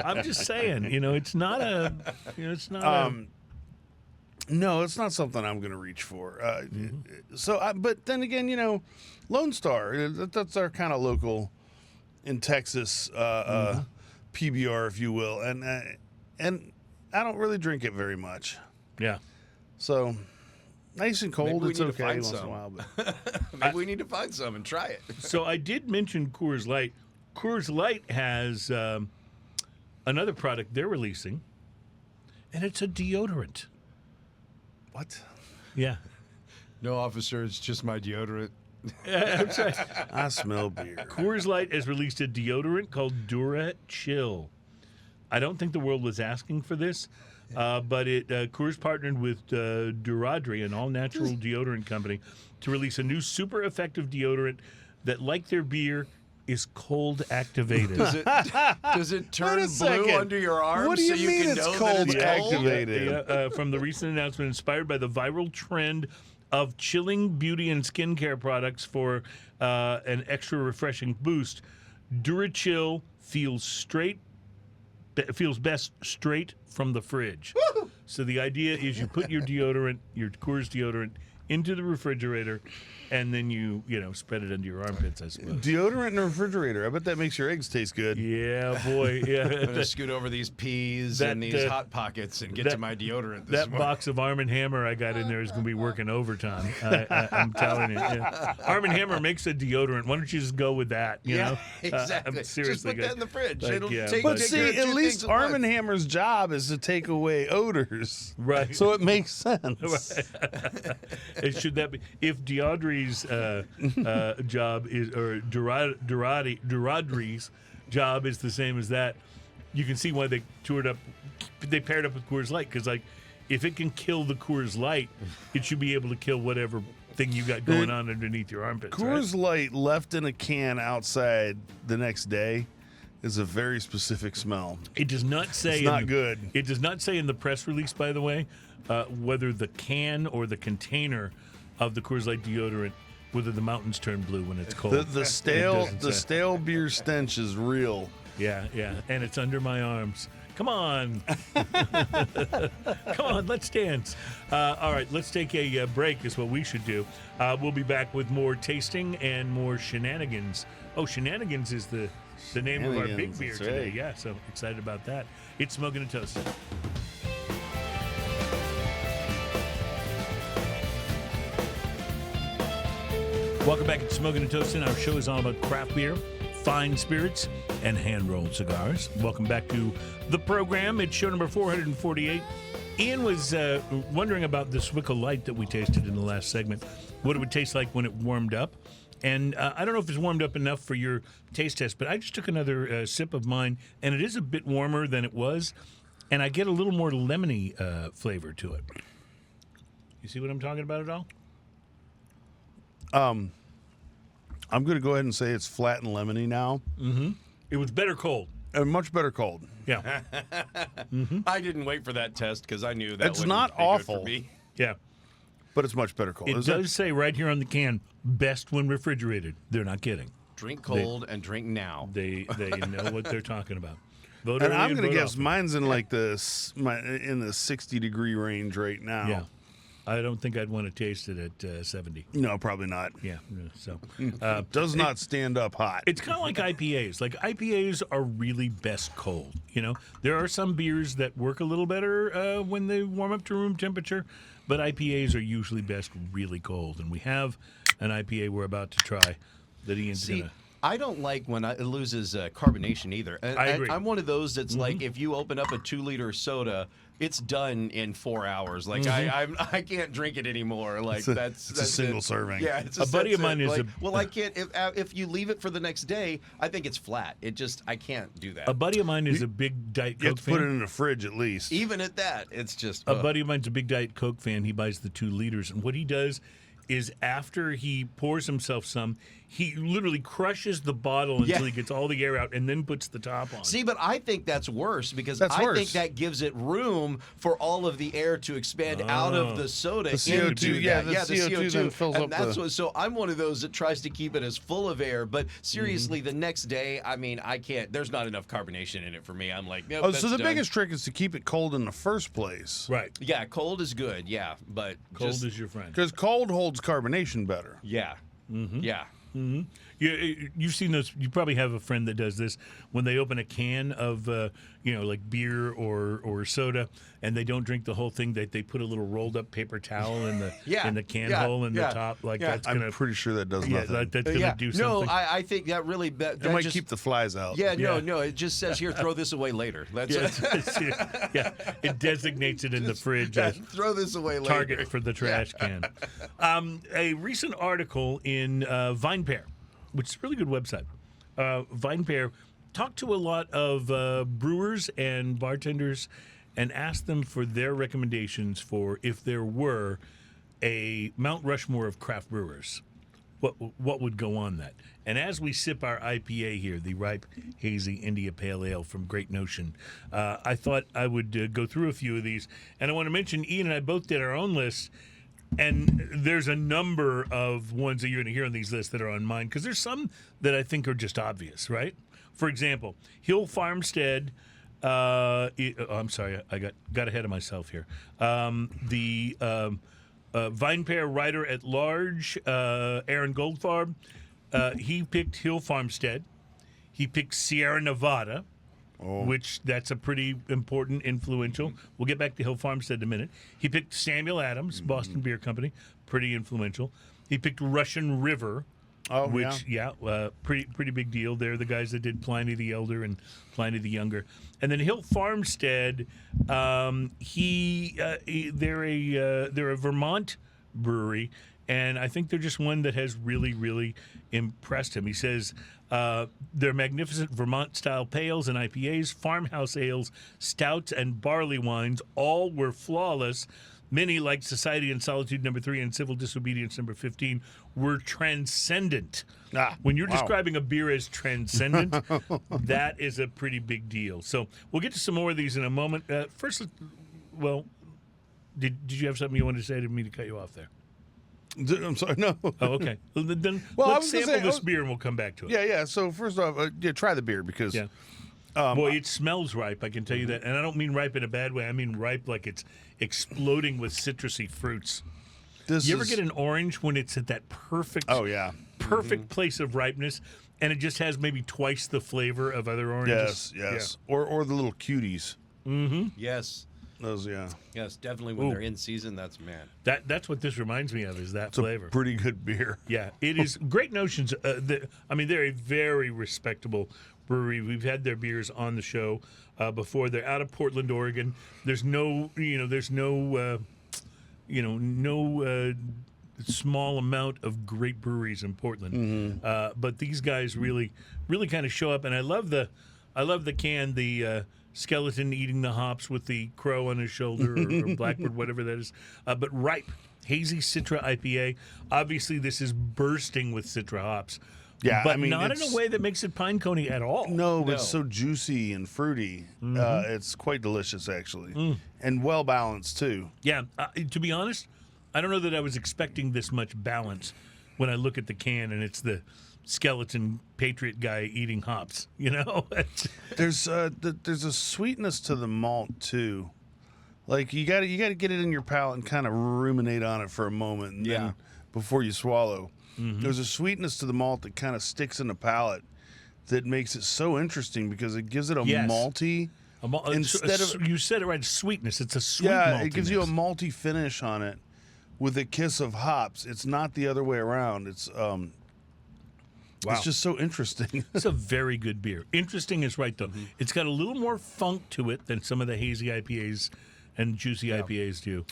I'm just saying, it's not a, it's not a. No, it's not something I'm going to reach for. But then again, Lone Star, that's our kind of local in Texas PBR, if you will, and I don't really drink it very much. Yeah. So nice and cold, Maybe we it's need to okay find once in a some. while. But Maybe we need to find some and try it. So I did mention Coors Light. Coors Light has another product they're releasing, and it's a deodorant. what? Yeah. No, officer, it's just my deodorant. That's right. I smell beer. Coors Light has released a deodorant called Dura Chill. I don't think the world was asking for this, but Coors partnered with Duradri, an all-natural deodorant company, to release a new super effective deodorant that, like their beer, is cold activated. Does it turn blue second. under your arm What do you so you mean can it's know cold that it's cold? activated? From the recent announcement, inspired by the viral trend of chilling beauty and skincare products for an extra refreshing boost, DuraChill feels best straight from the fridge. So the idea is you put your deodorant, your Coors deodorant, into the refrigerator, and then you spread it under your armpits, I suppose. Deodorant in the refrigerator. I bet that makes your eggs taste good. Yeah, boy. I'm Yeah. going to scoot over these peas That, and these Hot Pockets and get to my deodorant this That morning. box of Arm & Hammer I got in there is going to be working overtime. I'm telling you. Yeah. Arm & Hammer makes a deodorant. Why don't you just go with that? You know? exactly. I'm seriously Just put that in the fridge. Like, It'll yeah, take, But take see, care of at two least things at Arm & once. Hammer's job is to take away odors. Right. So it makes sense. Should that be if Deaudrey's job is or Duradri's job is the same as that? You can see why they paired up with Coors Light, because if it can kill the Coors Light, it should be able to kill whatever thing you got going on underneath your armpits. Coors Right? Light left in a can outside the next day is a very specific smell. It does not say. It's not good. It does not say in the press release, by the way, whether the can or the container of the Coors Light deodorant, whether the mountains turn blue when it's cold. The stale doesn't the say. stale beer stench is real. Yeah, and it's under my arms. Come on. Come on, let's dance. All right, let's take a break is what we should do. We'll be back with more tasting and more shenanigans. Oh, Shenanigans is the name of our big Shenanigans, beer that's today. right. Yeah, so excited about that. It's Smoking and Toasting. Welcome back to Smoking and Toasting. Our show is all about craft beer, fine spirits, and hand-rolled cigars. Welcome back to the program. It's show number 448. Ian was wondering about the Zwickel Light that we tasted in the last segment, what it would taste like when it warmed up. And I don't know if it's warmed up enough for your taste test, but I just took another sip of mine, and it is a bit warmer than it was, and I get a little more lemony flavor to it. You see what I'm talking about at all? I'm going to go ahead and say it's flat and lemony now. It was better cold. And much better cold. Yeah. I didn't wait for that test because I knew that It's wouldn't not be good awful. for me. Yeah. But it's much better cold. It does say right here on the can, best when refrigerated. They're not kidding. Drink cold and drink now. They know what they're talking about. Vote And early I'm going to vote guess often. mine's in like in the 60-degree range right now. Yeah. I don't think I'd want to taste it at 70. No, probably not. Yeah. So Does not stand up hot. it's kind of like IPAs. Like IPAs are really best cold. You know, there are some beers that work a little better when they warm up to room temperature, but IPAs are usually best really cold. And we have an IPA we're about to try that Ian's See, gonna. I don't like when it loses carbonation either. And, I agree. I'm one of those that's like, if you open up a 2-liter soda, it's done in 4 hours. Like I can't drink it anymore. Like It's a that's single it. serving. Yeah, it's A buddy of mine is like, well, I can't. If you leave it for the next day, I think it's flat. I can't do that. A buddy of mine is a big Diet You have Coke to put it fan. in the fridge at least. Even at that, it's just A buddy of mine's a big Diet Coke fan. He buys the 2 liters, and what he does is after he pours himself some, he literally crushes the bottle until he gets all the air out, and then puts the top on. See, but I think that's worse because That's I worse. think that gives it room for all of the air to expand out of the soda The CO2, into yeah, that. the CO2 then fills and up that's the- what. So I'm one of those that tries to keep it as full of air. But seriously, the next day, I mean, I can't. There's not enough carbonation in it for me. I'm like, nope, Oh, that's so the done. biggest trick is to keep it cold in the first place. Right. Yeah, cold is good. Yeah, but Cold just, is your friend. Because cold holds carbonation better. yeah, yeah. You've seen those. You probably have a friend that does this when they open a can of, like beer or soda, and they don't drink the whole thing. They put a little rolled up paper towel in the in the can hole in the top. Like that's I'm gonna pretty sure that does yeah, nothing. that's gonna Yeah. do No, something. I think that really that It might just, keep the flies out. Yeah, Yeah. no. It just says here, throw this away later. That's yeah, it designates it in the fridge as throw this away later. target for the trash can. A recent article in Vine Pair, which is a really good website. Vine Pair talked to a lot of brewers and bartenders and asked them for their recommendations for if there were a Mount Rushmore of craft brewers. What would go on that? And as we sip our IPA here, the Ripe Hazy India Pale Ale from Great Notion, I thought I would go through a few of these. And I want to mention, Ian and I both did our own lists. And there's a number of ones that you're going to hear on these lists that are on mine, because there's some that I think are just obvious, right? For example, Hill Farmstead. I'm sorry, I got ahead of myself here. The Vine Pair writer at large, Aaron Goldfarb, he picked Hill Farmstead. He picked Sierra Nevada. Which that's a pretty important, influential. We'll get back to Hill Farmstead in a minute. He picked Samuel Adams, Boston Beer Company, pretty influential. He picked Russian River, which pretty big deal. They're the guys that did Pliny the Elder and Pliny the Younger. And then Hill Farmstead, they're a Vermont brewery, and I think they're just one that has really, really impressed him. He says they're magnificent Vermont-style pales and IPAs, farmhouse ales, stouts, and barley wines. All were flawless. Many, like Society and Solitude number 3 and Civil Disobedience number 15, were transcendent. When you're describing a beer as transcendent, that is a pretty big deal. So we'll get to some more of these in a moment. First, did you have something you wanted to say? I didn't mean to cut you off there. I'm sorry, no. Oh, okay. Well, then Well, I let's was gonna sample say- this beer and we'll come back to it. Yeah. So first off, try the beer because Boy, it smells ripe, I can tell you that. And I don't mean ripe in a bad way. I mean ripe like it's exploding with citrusy fruits. You ever get an orange when it's at that perfect perfect place of ripeness, and it just has maybe twice the flavor of other oranges? Yes. Or the little cuties. Yes. Those, Yes, definitely when they're in season, that's That's what this reminds me of, is that flavor. Pretty good beer. Yeah, it is. Great Notions. They're a very respectable brewery. We've had their beers on the show before. They're out of Portland, Oregon. There's no small amount of great breweries in Portland. But these guys really kind of show up, and I love the can, the skeleton eating the hops with the crow on his shoulder or blackbird, whatever that is. But ripe, hazy Citra IPA. Obviously, this is bursting with Citra hops. Yeah, but I mean, not in a way that makes it pine coney at all. No, but it's so juicy and fruity. It's quite delicious, actually, and well balanced too. Yeah, to be honest, I don't know that I was expecting this much balance when I look at the can and it's the skeleton patriot guy eating hops. You know, There's a sweetness to the malt too. Like you got to get it in your palate and kind of ruminate on it for a moment, and then before you swallow. There's a sweetness to the malt that kind of sticks in the palate that makes it so interesting because it gives it a malty. Instead of you said it right, sweetness. It's a sweet. Yeah, it gives you a malty finish on it with a kiss of hops. It's not the other way around. It's It's just so interesting. It's a very good beer. Interesting is right though. It's got a little more funk to it than some of the hazy IPAs and juicy IPAs do.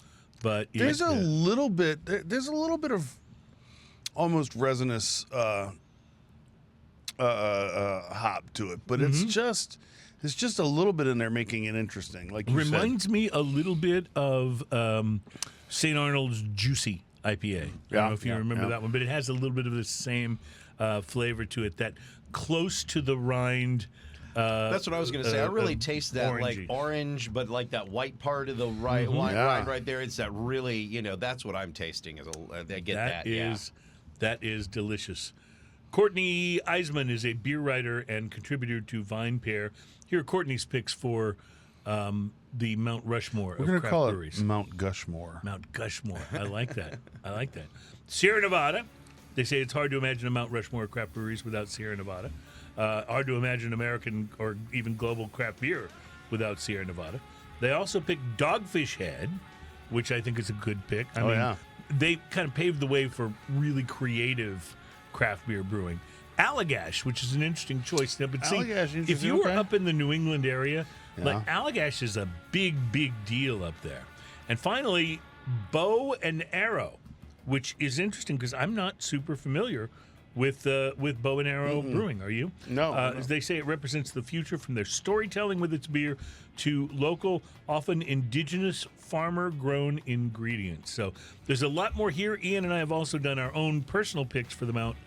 But there's a little bit. There's a little bit of almost resinous hop to it, but it's just a little bit in there making it interesting. Like you reminds me a little bit of St. Arnold's Juicy IPA. I don't know if you remember that one, but it has a little bit of the same flavor to it. That close to the rind. That's what I was going to say. I really taste that orangey. like orange, but like that white part of the wine rind right there. It's that really, that's what I'm tasting. I get that. That is delicious. Courtney Eisman is a beer writer and contributor to Vine Pair. Here are Courtney's picks for the Mount Rushmore We're of craft call breweries. it Mount Gushmore. Mount Gushmore. I like that. Sierra Nevada. They say it's hard to imagine a Mount Rushmore of craft breweries without Sierra Nevada. Hard to imagine American or even global craft beer without Sierra Nevada. They also picked Dogfish Head, which I think is a good pick. I mean, they kind of paved the way for really creative craft beer brewing. Allagash, which is an interesting choice. But see, if you were up in the New England area, like Allagash is a big deal up there. And finally, Bow and Arrow, which is interesting because I'm not super familiar with Bow and Arrow Brewing. Are you? No, As they say, it represents the future from their storytelling with its beer to local, often indigenous, farmer-grown ingredients. So there's a lot more here. Ian and I have also done our own personal picks for the Mount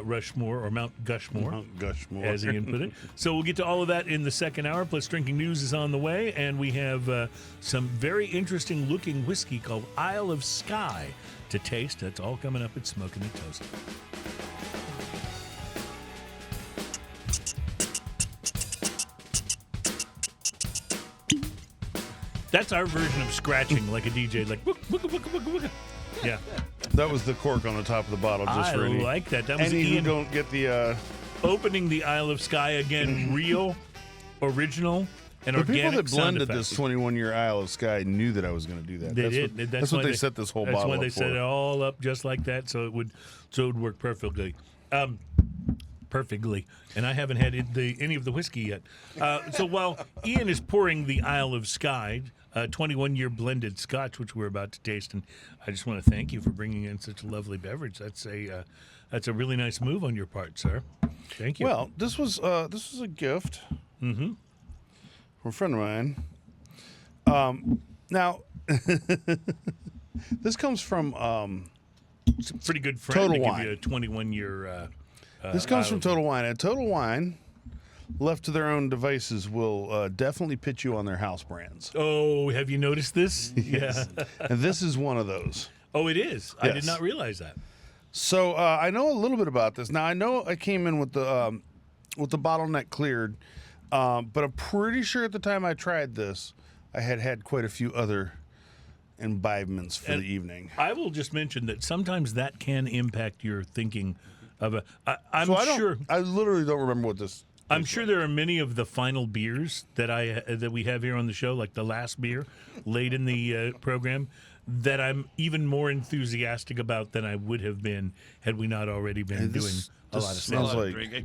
Rushmore or Mount Gushmore. Mount Gushmore. As Ian put it. So we'll get to all of that in the second hour, plus drinking news is on the way, and we have some very interesting looking whiskey called Isle of Skye to taste. That's all coming up at Smoking the Toast. That's our version of scratching like a DJ, like wooka, wooka, wooka, wooka, wooka. Yeah. That was the cork on the top of the bottle, just I for any. like that. That was Any who Ian don't get the. opening the Isle of Skye again, real, original, and The organic people that sound blended this effects. 21-year Isle of Skye knew that I was going to do that. They that's did. What, That's what why they set this whole That's bottle why up they set for. it all up just like that, so it would work perfectly. Perfectly. And I haven't had any of the whiskey yet. So while Ian is pouring the Isle of Skye, 21-year blended Scotch, which we're about to taste, and I just want to thank you for bringing in such a lovely beverage. That's a really nice move on your part, sir. Thank you. Well, this was a gift from a friend of mine. Now, this comes from it's a pretty good friend Total to Wine. give you a 21-year. this comes from Isle of- Total Wine. And Total Wine, left to their own devices, will definitely pitch you on their house brands. Oh, have you noticed this? Yes. Yeah. And this is one of those. Oh, it is. I did Yes. not realize that. So I know a little bit about this. Now I know I came in with the bottleneck cleared, but I'm pretty sure at the time I tried this, I had quite a few other imbibements for And the evening. I will just mention that sometimes that can impact your thinking of a. I'm So sure. I literally don't remember what this. I'm sure there are many of the final beers that we have here on the show, like the last beer late in the program, that I'm even more enthusiastic about than I would have been had we not already been And doing this a lot of smells sales. like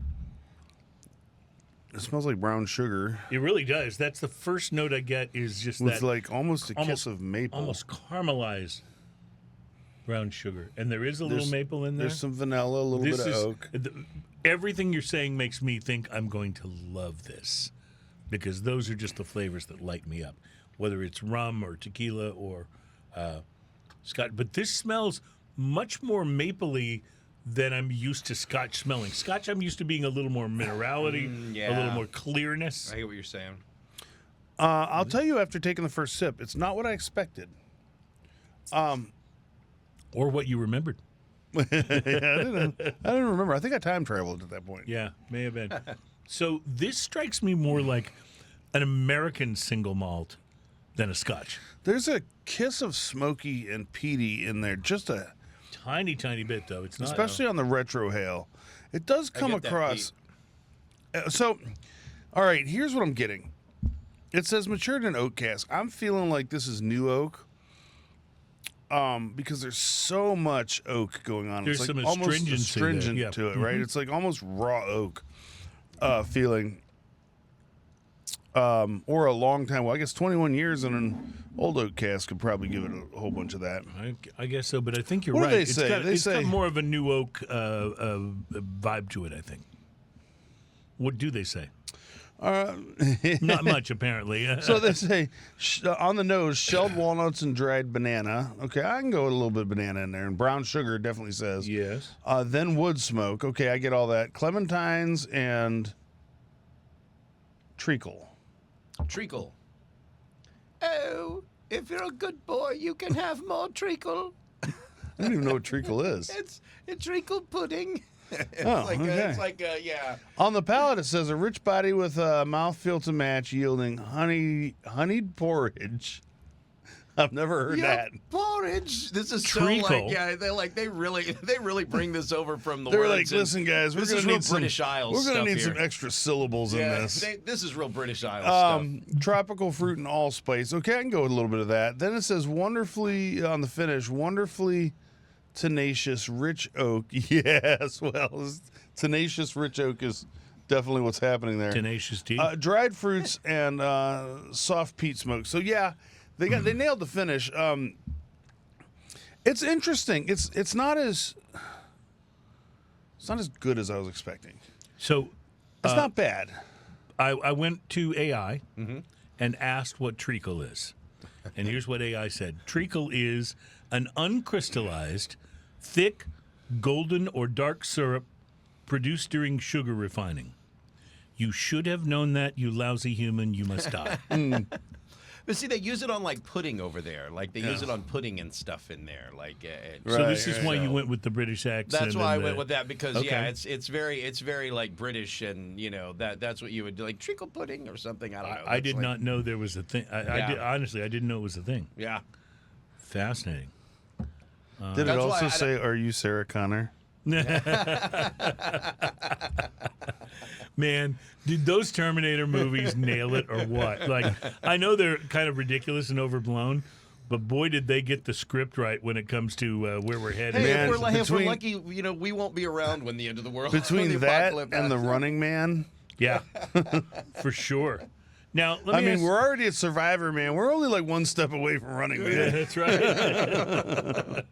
it smells like brown sugar It really does. That's the first note I get is just with that like almost a almost- kiss of maple. almost caramelized brown sugar, and there is a little There's- maple in there. There's some vanilla, a little bit of oak. Everything you're saying makes me think I'm going to love this. because those are just the flavors that light me up, whether it's rum or tequila or Scotch. But this smells much more mapley than I'm used to Scotch smelling. Scotch, I'm used to being a little more minerality, a little more clearness. I get what you're saying. I'll tell you after taking the first sip, it's not what I expected. Or what you remembered. I didn't remember. I think I time traveled at that point. Yeah, may have been. So this strikes me more like an American single malt than a Scotch. There's a kiss of smoky and peaty in there, just a Tiny bit, though. It's not. especially on the retro hail. It does come get that across. So, all right, here's what I'm getting. It says matured in oak cask. I'm feeling like this is new oak. Because there's so much oak going on. There's it's like some almost astringent astringent to it, right? It's like almost raw oak feeling. Or a long time. Well, I guess 21 years in an old oak cask could probably give it a whole bunch of that. I guess so, but I think you're What right. do they say? It's got more of a new oak vibe to it, I think. What do they say? Not much, apparently. So they say on the nose, shelled walnuts and dried banana. Okay, I can go with a little bit of banana in there. And brown sugar definitely says. Yes. Then wood smoke. Okay, I get all that. Clementines and treacle. Treacle. Oh, if you're a good boy, you can have more treacle. I don't even know what treacle is. It's a treacle pudding. Okay. Yeah. On the palate, it says a rich body with a mouthfeel to match, yielding honeyed porridge. I've never heard that. Porridge. This is Treacle. so they really bring this over from the They're words. like, and listen, guys, we're this gonna is real need some British Isles. We're gonna stuff need some here. extra syllables in this. This is real British Isles stuff. Tropical fruit and allspice. Okay, I can go with a little bit of that. Then it says wonderfully on the finish, wonderfully tenacious rich oak. Yes, well, tenacious rich oak is definitely what's happening there. Tenacious tea. Dried fruits and soft peat smoke. So yeah, they nailed the finish. It's interesting. It's not as good as I was expecting. So It's not bad. I went to AI and asked what treacle is. And here's what AI said. Treacle is an uncrystallized, thick, golden, or dark syrup produced during sugar refining. You should have known that, you lousy human. You must die. But see, they use it on like pudding over there. Like they use it on pudding and stuff in there. Like So this is why you went with the British accent. That's why I and went with that because Okay. it's very like British and that's what you would do, like treacle pudding or something. I don't know. I did not know there was a thing. Honestly, I didn't know it was a thing. Yeah. Fascinating. Did it That's why also I- say, "Are you Sarah Connor"? Man, did those Terminator movies nail it or what? Like, I know they're kind of ridiculous and overblown, but boy, did they get the script right when it comes to where we're headed. Hey, Man, if we're between- lucky, we won't be around when the end of the world. when Between the that apocalypse and the happens. Running Man, Yeah, for sure. Now, let I me mean, ask- we're already at Survivor Man. We're only like one step away from Running Man. That's right.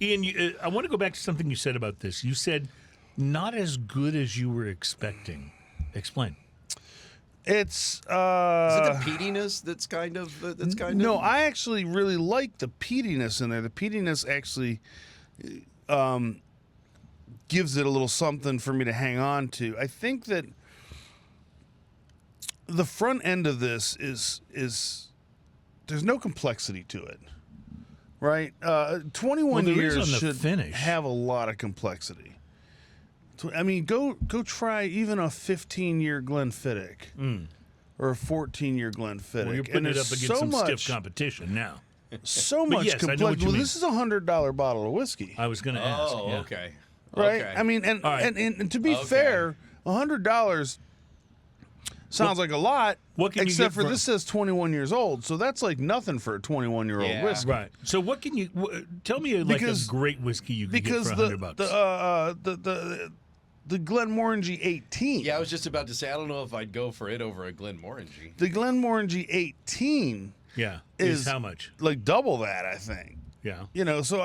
Ian, I want to go back to something you said about this. You said not as good as you were expecting. Explain. It's Is it the peatiness that's kind of no. I actually really like the peatiness in there. The peatiness actually gives it a little something for me to hang on to. I think that the front end of this is there's no complexity to it, right? 21 Well, there is years on the should finish. have a lot of complexity. I mean, go try even a 15-year Glenfiddich or a 14-year Glenfiddich. Well, you're putting it up there's against so some much, stiff competition now. so But much yes, I know what complexity. you Well, mean. this is a $100 bottle of whiskey, I was going to ask. Oh, yeah. okay. right? Okay. I mean, and, All right. and to be Okay. fair, $100 sounds like a lot. what can you except get for this says 21 years old, so that's like nothing for a 21-year-old Yeah. whiskey. Right. So what can you tell me like Because- a great whiskey you can get Because for the $100? the Glenmorangie 18. Yeah, I was just about to say I don't know if I'd go for it over a Glenmorangie. The Glenmorangie 18 Yeah. is how much? like double that, I think. Yeah. So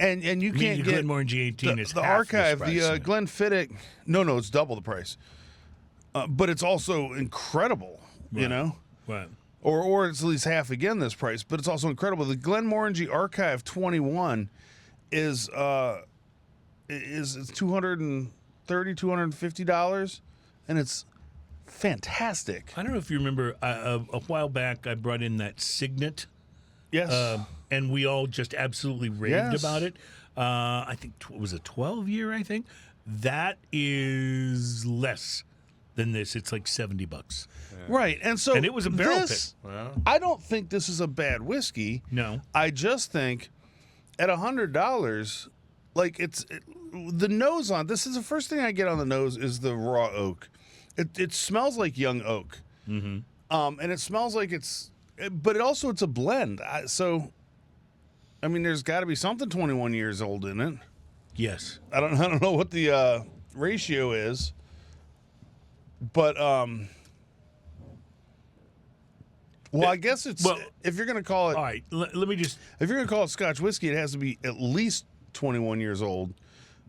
and you can't get Glenmorangie 18 is the half archive. this The price. Glenfiddich. No, it's double the price. but it's also incredible, you know? Right. Or it's at least half again this price, but it's also incredible. The Glenmorangie Archive 21 is $230, $250, and it's fantastic. I don't know if you remember, a while back I brought in that Signet. Yes. And we all just absolutely raved Yes. about it. I think was a 12-year. I think that is less than this. It's like $70. Right, and so And it was a barrel this, I don't think this is a bad whiskey. No. I just think at $100, like the nose on this is the first thing I get on the nose is the raw oak. It smells like young oak, and it smells like but it's a blend. So, I mean, there's got to be something 21 years old in it. Yes. I don't know what the ratio is, but well, I guess it's if you're going to call it All right. Let me just. if you're going to call it Scotch whiskey, it has to be at least 21 years old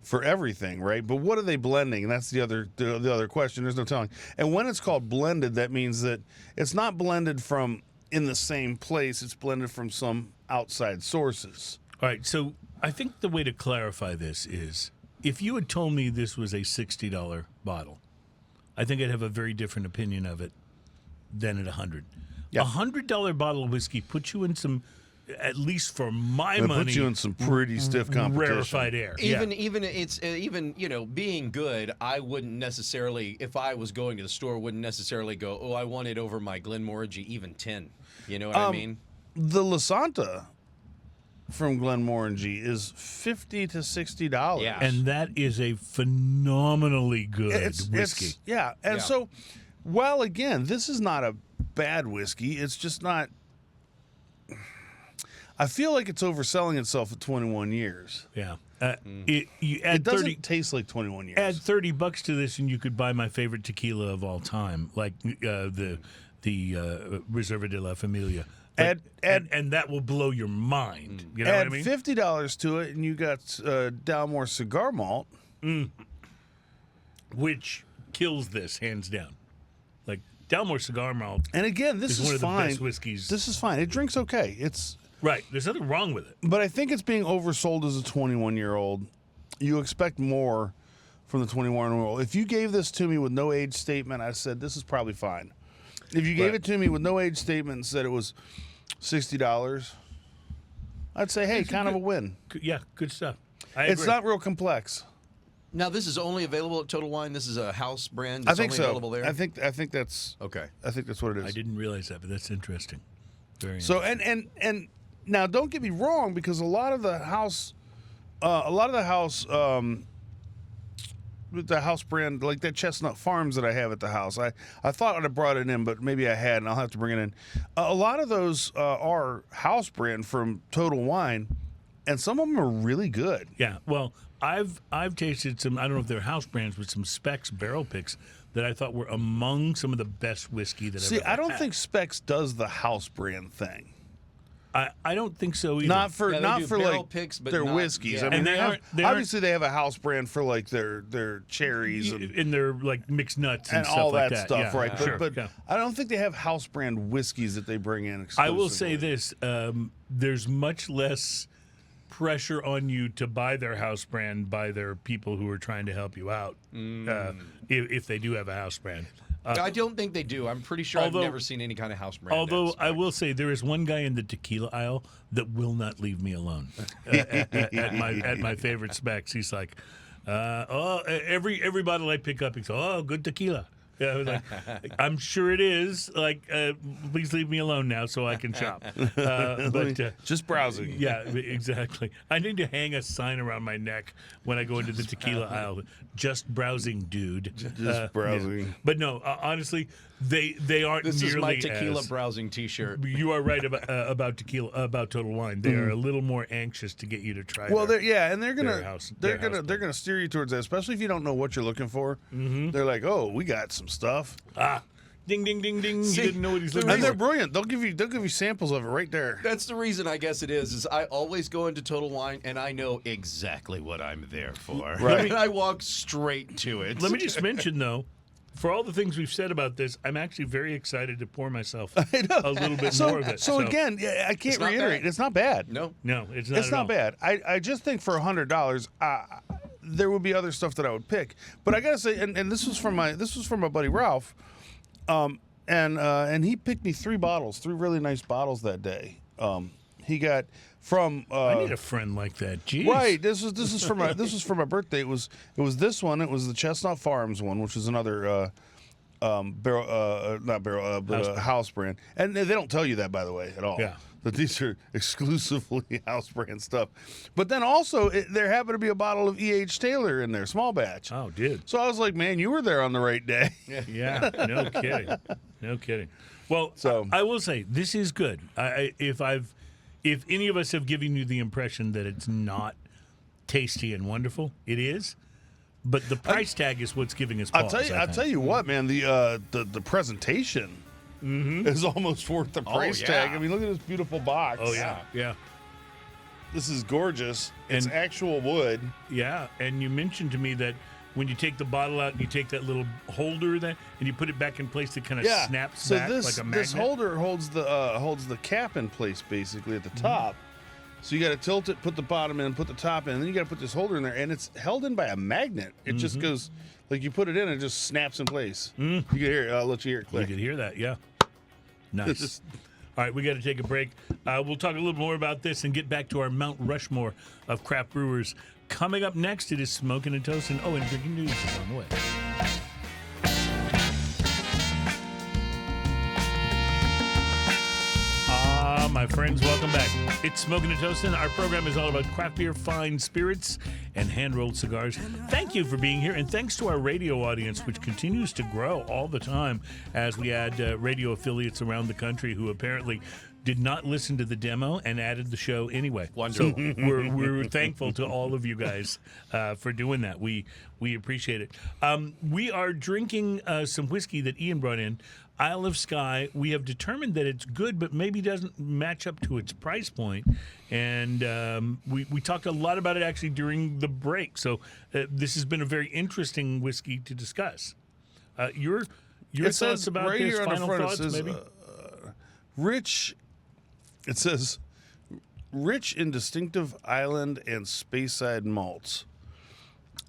for everything, right? But what are they blending? And that's the other question. There's no telling. And when it's called blended, that means that it's not blended from in the same place. It's blended from some outside sources. All right. So I think the way to clarify this is if you had told me this was a $60 bottle, I think I'd have a very different opinion of it than at $100. Yeah. $100 bottle of whiskey puts you in some, at least for my It money, puts you in some pretty stiff competition. rarefied air. Even being good, I wouldn't necessarily, if I was going to the store, wouldn't necessarily go, oh, I want it over my Glenmorangie even 10. You know what I mean? The Lasanta from Glenmorangie is $50 to $60. Yeah. And that is a phenomenally good whiskey. Yeah, and so while again, this is not a bad whiskey, it's just not. I feel like it's overselling itself at 21 years. Yeah. You add It doesn't 30 taste like 21 years. add $30 to this, and you could buy my favorite tequila of all time, like the Reserva de la Familia. Add- and that will blow your mind. You know Add what I mean? $50 to it, and you got Dalmore cigar malt. Which kills this hands down. Like Dalmore Cigar Malt. And again, this It's is one of the fine. best whiskeys. This is fine. It drinks okay. Right. There's nothing wrong with it. But I think it's being oversold as a 21-year-old. You expect more from the 21-year-old. If you gave this to me with no age statement, I said this is probably fine. If you gave it to me with no age statement and said it was $60, I'd say, hey, kind of a win. Yeah, good stuff. I It's agree. not real complex. Now, this is only available at Total Wine. This is a house brand. I It's think only so. available there. I think that's Okay. I think that's what it is. I didn't realize that, but that's interesting. Very So interesting. and now don't get me wrong, because a lot of the house with the house brand, like that Chestnut Farms that I have at the house, I thought I'd brought it in, but maybe I hadn't. I'll have to bring it in. A lot of those are house brand from Total Wine, and some of them are really good. Yeah, well, I've tasted some, I don't know if they're house brands, but some Specs barrel picks that I thought were among some of the best whiskey that See, I've ever I don't had. think Specs does the house brand thing. I don't think so either. Not for Yeah, they not do for barrel like picks, but their not- whiskeys. yeah. I mean, And they they aren't- obviously they have a house brand for like their cherries in their like mixed nuts and, and stuff all like that stuff, Yeah, right? Sure, But yeah. I don't think they have house brand whiskeys that they bring in. I will say exclusively. this: there's much less pressure on you to buy their house brand by their people who are trying to help you out, if they do have a house brand. I don't think they do. I'm pretty sure although- I've never seen any kind of house brand. Although that's I will say there is one guy in the tequila aisle that will not leave me alone. At my favorite Specs, he's like, every bottle I pick up, he's good tequila. Yeah, I was like, I'm sure it is. Like, please leave me alone now so I can shop. But just browsing. yeah, exactly. I need to hang a sign around my neck when I go into the tequila aisle. Just browsing, dude. Just browsing. Yeah. But no, honestly, they aren't This nearly is my tequila as, browsing T-shirt. You are right about tequila, about Total Wine. They are a little more anxious to get you to try. Well, their, and they're gonna their house they're gonna steer you towards that, especially if you don't know what you're looking for. Mm-hmm. They're like, oh, we got some stuff, ding, ding, ding, ding. See, You didn't know what he's looking and they're for. brilliant. They'll give you samples of it right there. That's the reason, I guess it is I always go into Total Wine and I know exactly what I'm there for. Right. And I walk straight to it. Let me just mention though, for all the things we've said about this, I'm actually very excited to pour myself a little bit So, more of it. so again, I can't not reiterate. bad. It's not bad. No. no, it's not. It's at not all. bad. I just think for $100, there would be other stuff that I would pick. But I gotta say, and this was from my buddy Ralph, and he picked me 3 really nice bottles that day. He got from. I need a friend like that. Jeez. Right. This was for my birthday. It was this one. It was the Chestnut Farms one, which is another house brand. And they don't tell you that, by the way, at all. Yeah. That these are exclusively house brand stuff. But then also there happened to be a bottle of E.H. Taylor in there, small batch. Oh, dude. So I was like, man, you were there on the right day. Yeah. No kidding. No kidding. Well, So- I will say this is good. If any of us have given you the impression that it's not tasty and wonderful, it is. But the price tag is what's giving us pause. I'll tell you what, man, the presentation is almost worth the price yeah. tag. I mean, look at this beautiful box. Oh yeah, yeah, This is gorgeous. It's And- actual wood. yeah. And you mentioned to me that when you take the bottle out and you take that little holder and you put it back in place, it kind of Yeah. snaps So back this like a magnet. this holder holds the cap in place basically at the top. So you got to tilt it, put the bottom in, put the top in, and then you got to put this holder in there, and it's held in by a magnet. It just goes like you put it in, and it just snaps in place. You can hear it. I'll let you hear it You click. could hear that, yeah. Nice. All right, we got to take a break. We'll talk a little more about this and get back to our Mount Rushmore of craft brewers. Coming up next, it is Smoking and Toasting. Oh, and drinking news is on the way. My friends, welcome back. It's Smoking and Toasting. Our program is all about craft beer, fine spirits, and hand-rolled cigars. Thank you for being here, and thanks to our radio audience, which continues to grow all the time as we add radio affiliates around the country who apparently did not listen to the demo and added the show anyway. Wonderful. So we're thankful to all of you guys for doing that. We appreciate it. We are drinking some whiskey that Ian brought in. Isle of Skye. We have determined that it's good, but maybe doesn't match up to its price point. And we talked a lot about it actually during the break. So this has been a very interesting whiskey to discuss. Your It thoughts says about right this? here on the Final front, thoughts, it says, maybe? rich. It says rich in distinctive island and Speyside malts.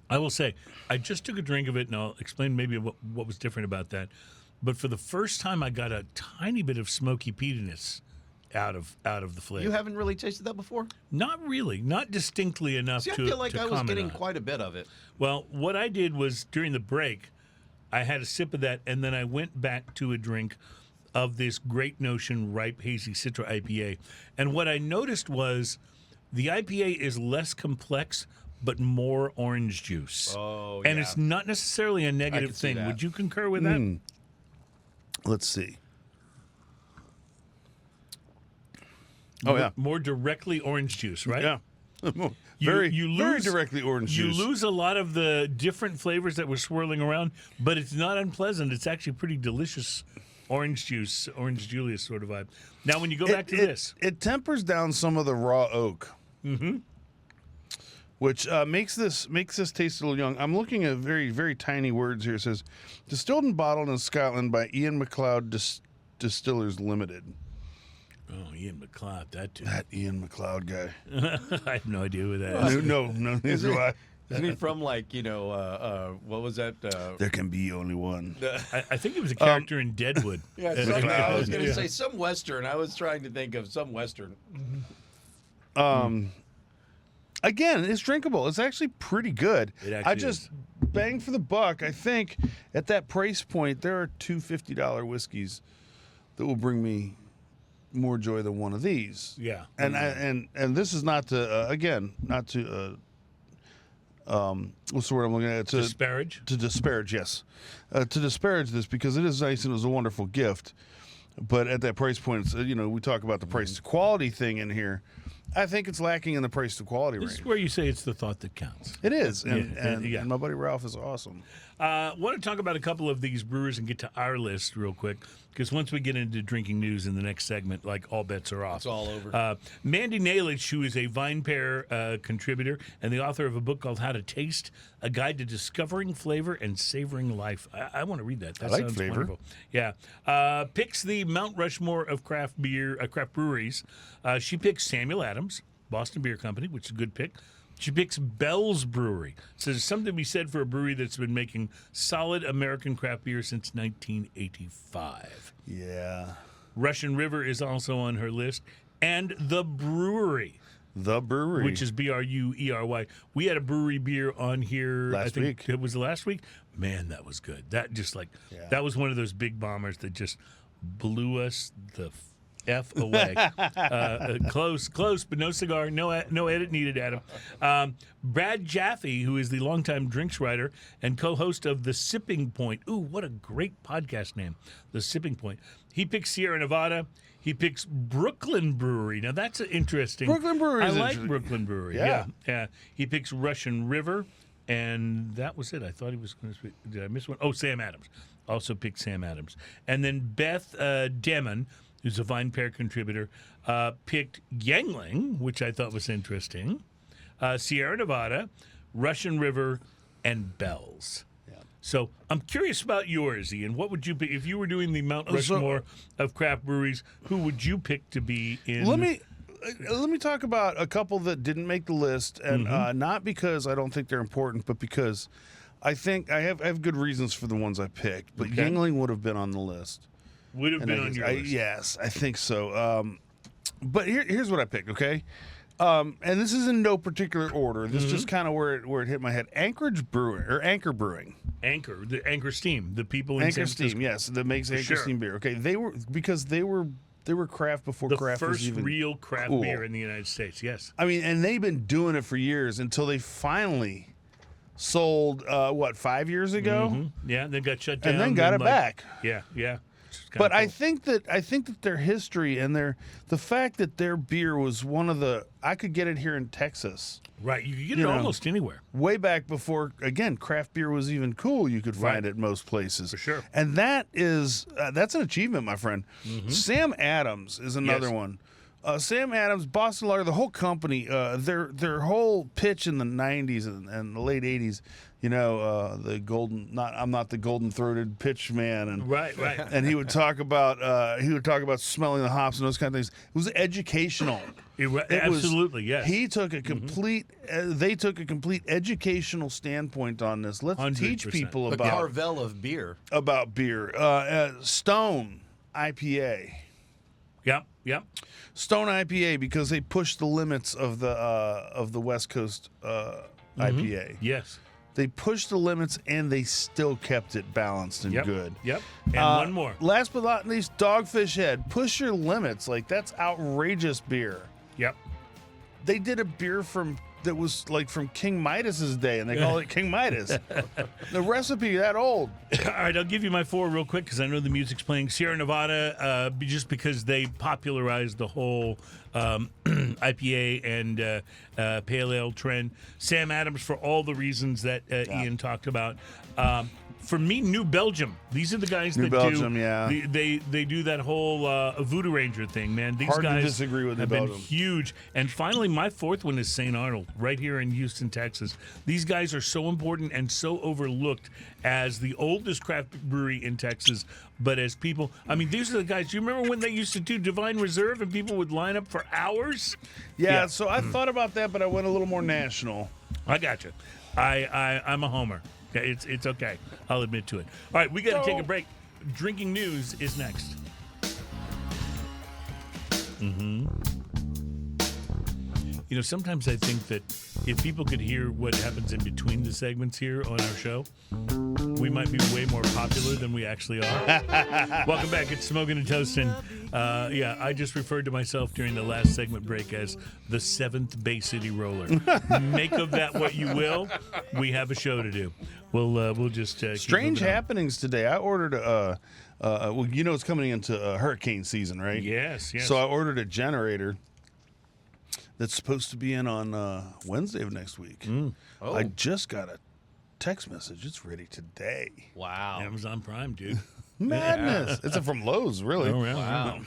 I will say, I just took a drink of it, and I'll explain maybe what was different about that. But for the first time, I got a tiny bit of smoky peatiness out of the flavor. You haven't really tasted that before? Not really, not distinctly enough See, I to feel like to I was comment getting on. quite a bit of it. Well, what I did was during the break, I had a sip of that, and then I went back to a drink of this Great Notion Ripe Hazy Citra IPA. And what I noticed was the IPA is less complex, but more orange juice. Oh, and yeah. it's not necessarily a negative could see thing. that. Would you concur with that? Let's see. Oh yeah, More directly orange juice, right? yeah. You very lose- directly orange You juice. lose a lot of the different flavors that were swirling around, but it's not unpleasant. It's actually pretty delicious orange juice, orange Julius sort of vibe. Now, when you go back to this, It tempers down some of the raw oak, which makes this taste a little young. I'm looking at very, very tiny words here. It says, distilled and bottled in Scotland by Ian MacLeod Distillers Limited. oh, Ian McLeod, that dude. That Ian MacLeod guy. I have no idea who that is. No, neither do I. Isn't he from like, what was that? There can be only one. I think he was a character in Deadwood. Yeah, I was going to say some Western. I was trying to think of some Western. Again, it's drinkable. It's actually pretty good. It actually I just bang for the buck. I think at that price point, there are two $50 whiskeys that will bring me more joy than one of these. Yeah. And this is not to not to what's the word I'm looking at? Disparage? To disparage, yes. To disparage this because it is nice and it was a wonderful gift. But at that price point, it's, we talk about the price to quality thing in here. I think it's lacking in the price to quality This range. is where you say it's the thought that counts. It is. Yeah. And my buddy Ralph is awesome. Want to talk about a couple of these brewers and get to our list real quick, because once we get into drinking news in the next segment, like all bets are off. It's all over. Mandy Nalich, who is a Vine Pair contributor and the author of a book called How to Taste, A Guide to Discovering Flavor and Savoring Life. I want to read that. That I like sounds flavor. wonderful. Yeah. Picks the Mount Rushmore of craft breweries. She picks Samuel Adams, Boston Beer Company, which is a good pick. She picks Bell's Brewery. So there's something to be said for a brewery that's been making solid American craft beer since 1985. Yeah. Russian River is also on her list. And The Brewery, The Brewery. which is Bruery. We had a brewery beer on here. I Last think week. It was last week. Man, that was good. That just that was one of those big bombers that just blew us the F away. Close, but no cigar, no edit needed, Adam. Brad Jaffe, who is the longtime drinks writer and co-host of The Sipping Point. Ooh, what a great podcast name, The Sipping Point. He picks Sierra Nevada. He picks Brooklyn Brewery. Now, that's an interesting. Brooklyn Brewery I is like interesting. Brooklyn Brewery. Yeah. Yeah. He picks Russian River, and that was it. I thought he was going to speak. Did I miss one? Oh, Sam Adams. Also picked Sam Adams. And then Beth Demon, who's a Vine Pair contributor, picked Yangling, which I thought was interesting, Sierra Nevada, Russian River, and Bell's. Yeah. So I'm curious about yours, Ian. What would you pick if you were doing the Mount Rushmore of craft breweries? Who would you pick to be in? Let me talk about a couple that didn't make the list, and not because I don't think they're important, but because I think I have good reasons for the ones I picked. But Okay. Yingling would have been on the list. Would have And been I on guess- your list. Yes, I think so. But here's what I picked, okay? And this is in no particular order. This is just kind of where it hit my head. Anchor Brewing. Anchor, the Anchor Steam, the people in Anchor San Francisco. Steam, yes, that makes Anchor sure. Steam beer. Okay, they were craft before The craft was first even real craft cool. beer in the United States. Yes. I mean, and they've been doing it for years until they finally sold 5 years ago, Yeah, they got shut down. and then got it back. Yeah. It's kinda But I cool. think that their history and the fact that their beer was one of the I could get it here in Texas Right, you can get you it know, almost anywhere. way back before again craft beer was even cool. You could find Right. it most places For sure. and that's an achievement, my friend. Sam Adams is another Yes. one. Sam Adams, Boston Lager, the whole company, their whole pitch in the '90s and the late '80s. You know, I'm not the golden-throated pitch man, and Right. and he would talk about smelling the hops and those kind of things. It was educational. It was- Absolutely, yes. He took a complete. They took a complete educational standpoint on this. Let's teach 100%. people A about Carvel of beer. beer. Stone IPA. Yep. Stone IPA because they pushed the limits of the West Coast IPA. Yes. They pushed the limits and they still kept it balanced and Yep. good. Yep. And one more. Last but not least, Dogfish Head. Push your limits. Like, that's outrageous beer. Yep. They did a beer that was like from King Midas's day, and they call it King Midas. The recipe that old. All right, I'll give you my four real quick because I know the music's playing. Sierra Nevada, just because they popularized the whole IPA and pale ale trend. Sam Adams for all the reasons that Ian talked about. For me, New Belgium. These are the guys New that Belgium, do. yeah. They do that whole Voodoo Ranger thing, man. These Hard to guys disagree with New have been Belgium. huge. And finally, my fourth one is St. Arnold, right here in Houston, Texas. These guys are so important and so overlooked as the oldest craft brewery in Texas. But as people, I mean, these are the guys. Do you remember when they used to do Divine Reserve and people would line up for hours? Yeah, so I thought about that, but I went a little more national. I got you. I'm a homer. Okay, it's okay. I'll admit to it. All right, we got to take a break. Drinking news is next. You know, sometimes I think that if people could hear what happens in between the segments here on our show, we might be way more popular than we actually are. Welcome back. It's Smoking and Toasting. I just referred to myself during the last segment break as the seventh Bay City Roller. Make of that what you will. We have a show to do. We'll just keep Strange moving on. happenings today. I ordered well, you know it's coming into hurricane season, right? Yes. So I ordered a generator that's supposed to be in on Wednesday of next week. Oh. I just got text message. It's ready today. Wow. Amazon Prime, dude. Madness. It's from Lowe's, really. Oh, yeah. Wow.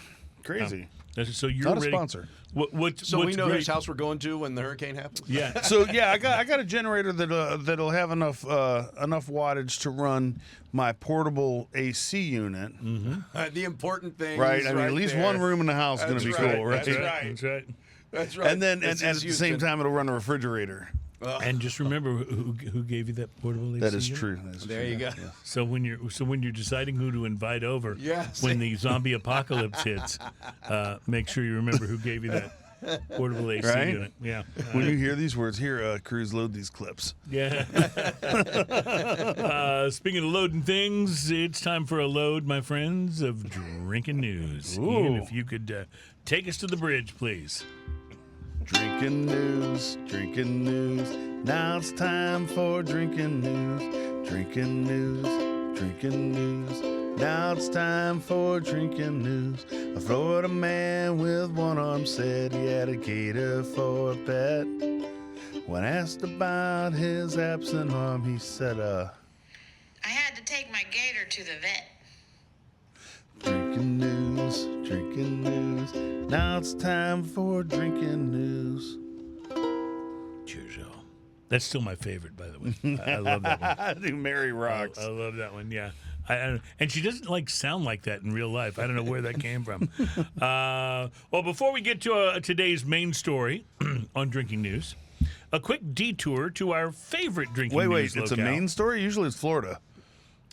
Crazy. So you're Not a ready. sponsor. So we what's know great- whose house we're going to when the hurricane happens? Yeah. So yeah, I got a generator that'll have enough wattage to run my portable AC unit. The important thing, Right. I mean, at least there. one room in the house is going to be cool, right? That's right. That's right. That's right. And then This and is at the same Houston. time, it'll run a refrigerator. And just remember who gave you that portable AC That is unit? true. That is There true. you go. Yeah. So when you're deciding who to invite over, Yes. when the zombie apocalypse hits, make sure you remember who gave you that portable AC Right? unit. Yeah. When you hear these words, here, Cruz, load these clips. Yeah. Speaking of loading things, it's time for a load, my friends, of drinking news. Ian, if you could take us to the bridge, please. Drinking news, drinking news. Now it's time for drinking news. Drinking news, drinking news. Now it's time for drinking news. A Florida man with one arm said he had a gator for a pet. When asked about his absent arm, he said, I had to take my gator to the vet. drinking news, drinking news. Now it's time for drinking news. Cheers, y'all. That's still my favorite, by the way. I love that one. I think Mary rocks. I love that one. Yeah, and she doesn't sound like that in real life. I don't know where that came from. Well, before we get to today's main story on drinking news, a quick detour to our favorite drinking Wait, news it's a locale. main story? Usually it's Florida.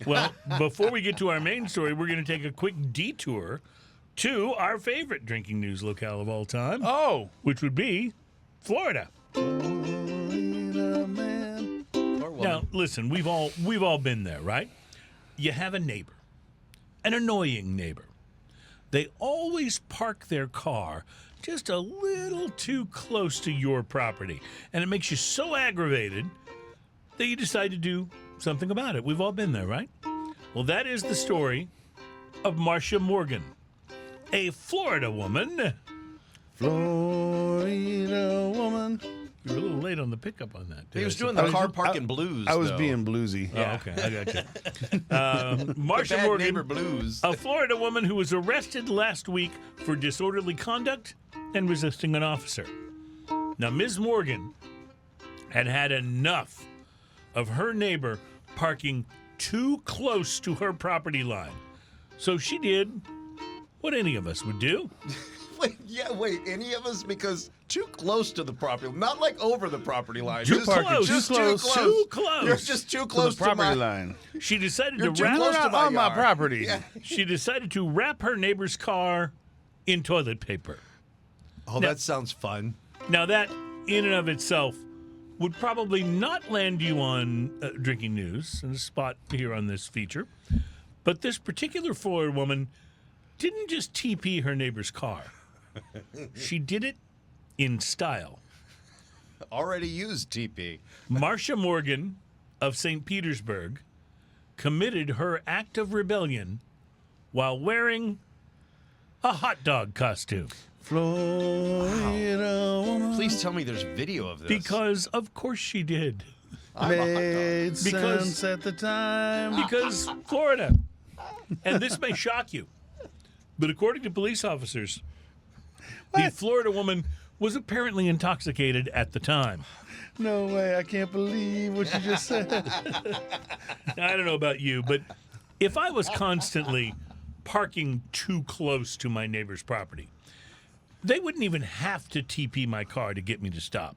Well, before we get to our main story, we're going to take a quick detour to our favorite drinking news locale of all time, Oh. which would be Florida. Or woman. Now, listen, we've all been there, right? You have a neighbor, an annoying neighbor. They always park their car just a little too close to your property, and it makes you so aggravated that you decide to do something about it. We've all been there, right? Well, that is the story of Marcia Morgan, a Florida woman. Florida woman. You were a little late on the pickup on that. He was doing I the was car just- parking blues. I was though. being bluesy. Oh, okay, I got you. Marcia Bad Morgan, neighbor blues. a Florida woman who was arrested last week for disorderly conduct and resisting an officer. Now, Ms. Morgan had enough of her neighbor parking too close to her property line. So she did what any of us would do. Wait, any of us? Because too close to the property, not like over the property line. Too Just- close. just Too too close. close. Too close. You're just too To close the property my line. She decided You're to too wrap close to my on my yard. property. Yeah. She decided to wrap her neighbor's car in toilet paper. Oh, Now- that sounds fun. Now, that in and of itself would probably not land you on drinking news in a spot here on this feature. But this particular Florida woman didn't just TP her neighbor's car. She did it in style. Already used TP. Marcia Morgan of St. Petersburg committed her act of rebellion while wearing a hot dog costume. Florida woman. Please tell me there's video of this. Because, of course, she did. Made Because- sense at the time. Because Florida. And this may shock you, but according to police officers, the Florida woman was apparently intoxicated at the time. No way. I can't believe what you just said. I don't know about you, but if I was constantly parking too close to my neighbor's property, they wouldn't even have to TP my car to get me to stop.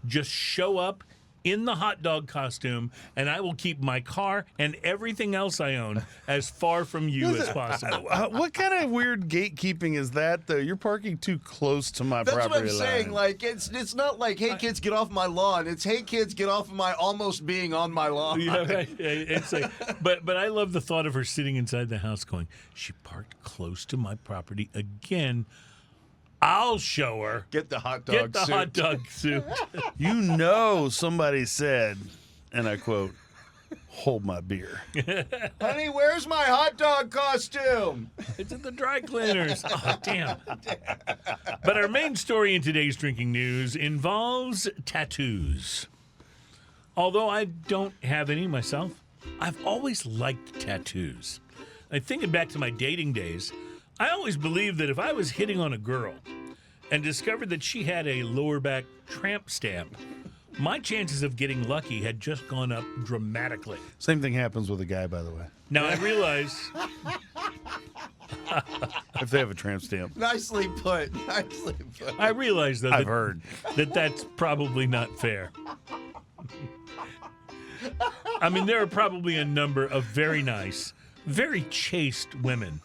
Just show up in the hot dog costume, and I will keep my car and everything else I own as far from you as possible. What kind of weird gatekeeping is that, though? You're parking too close to my That's property what I'm line. saying. Like it's not like, hey kids, get off my lawn. It's hey kids, get off of my almost being on my lawn. Yeah, right. It's like, but I love the thought of her sitting inside the house going, she parked close to my property again. I'll show her. Get the hot dog Get the suit. hot dog suit. You know somebody said, and I quote, hold my beer. Honey, where's my hot dog costume? It's at the dry cleaners. Oh, damn. But our main story in today's drinking news involves tattoos. Although I don't have any myself, I've always liked tattoos. Thinking back to my dating days, I always believed that if I was hitting on a girl and discovered that she had a lower back tramp stamp, my chances of getting lucky had just gone up dramatically. Same thing happens with a guy, by the way. Now I realize If they have a tramp stamp. Nicely put. Nicely put. I realize though I've heard. that that's probably not fair. I mean, there are probably a number of very nice, very chaste women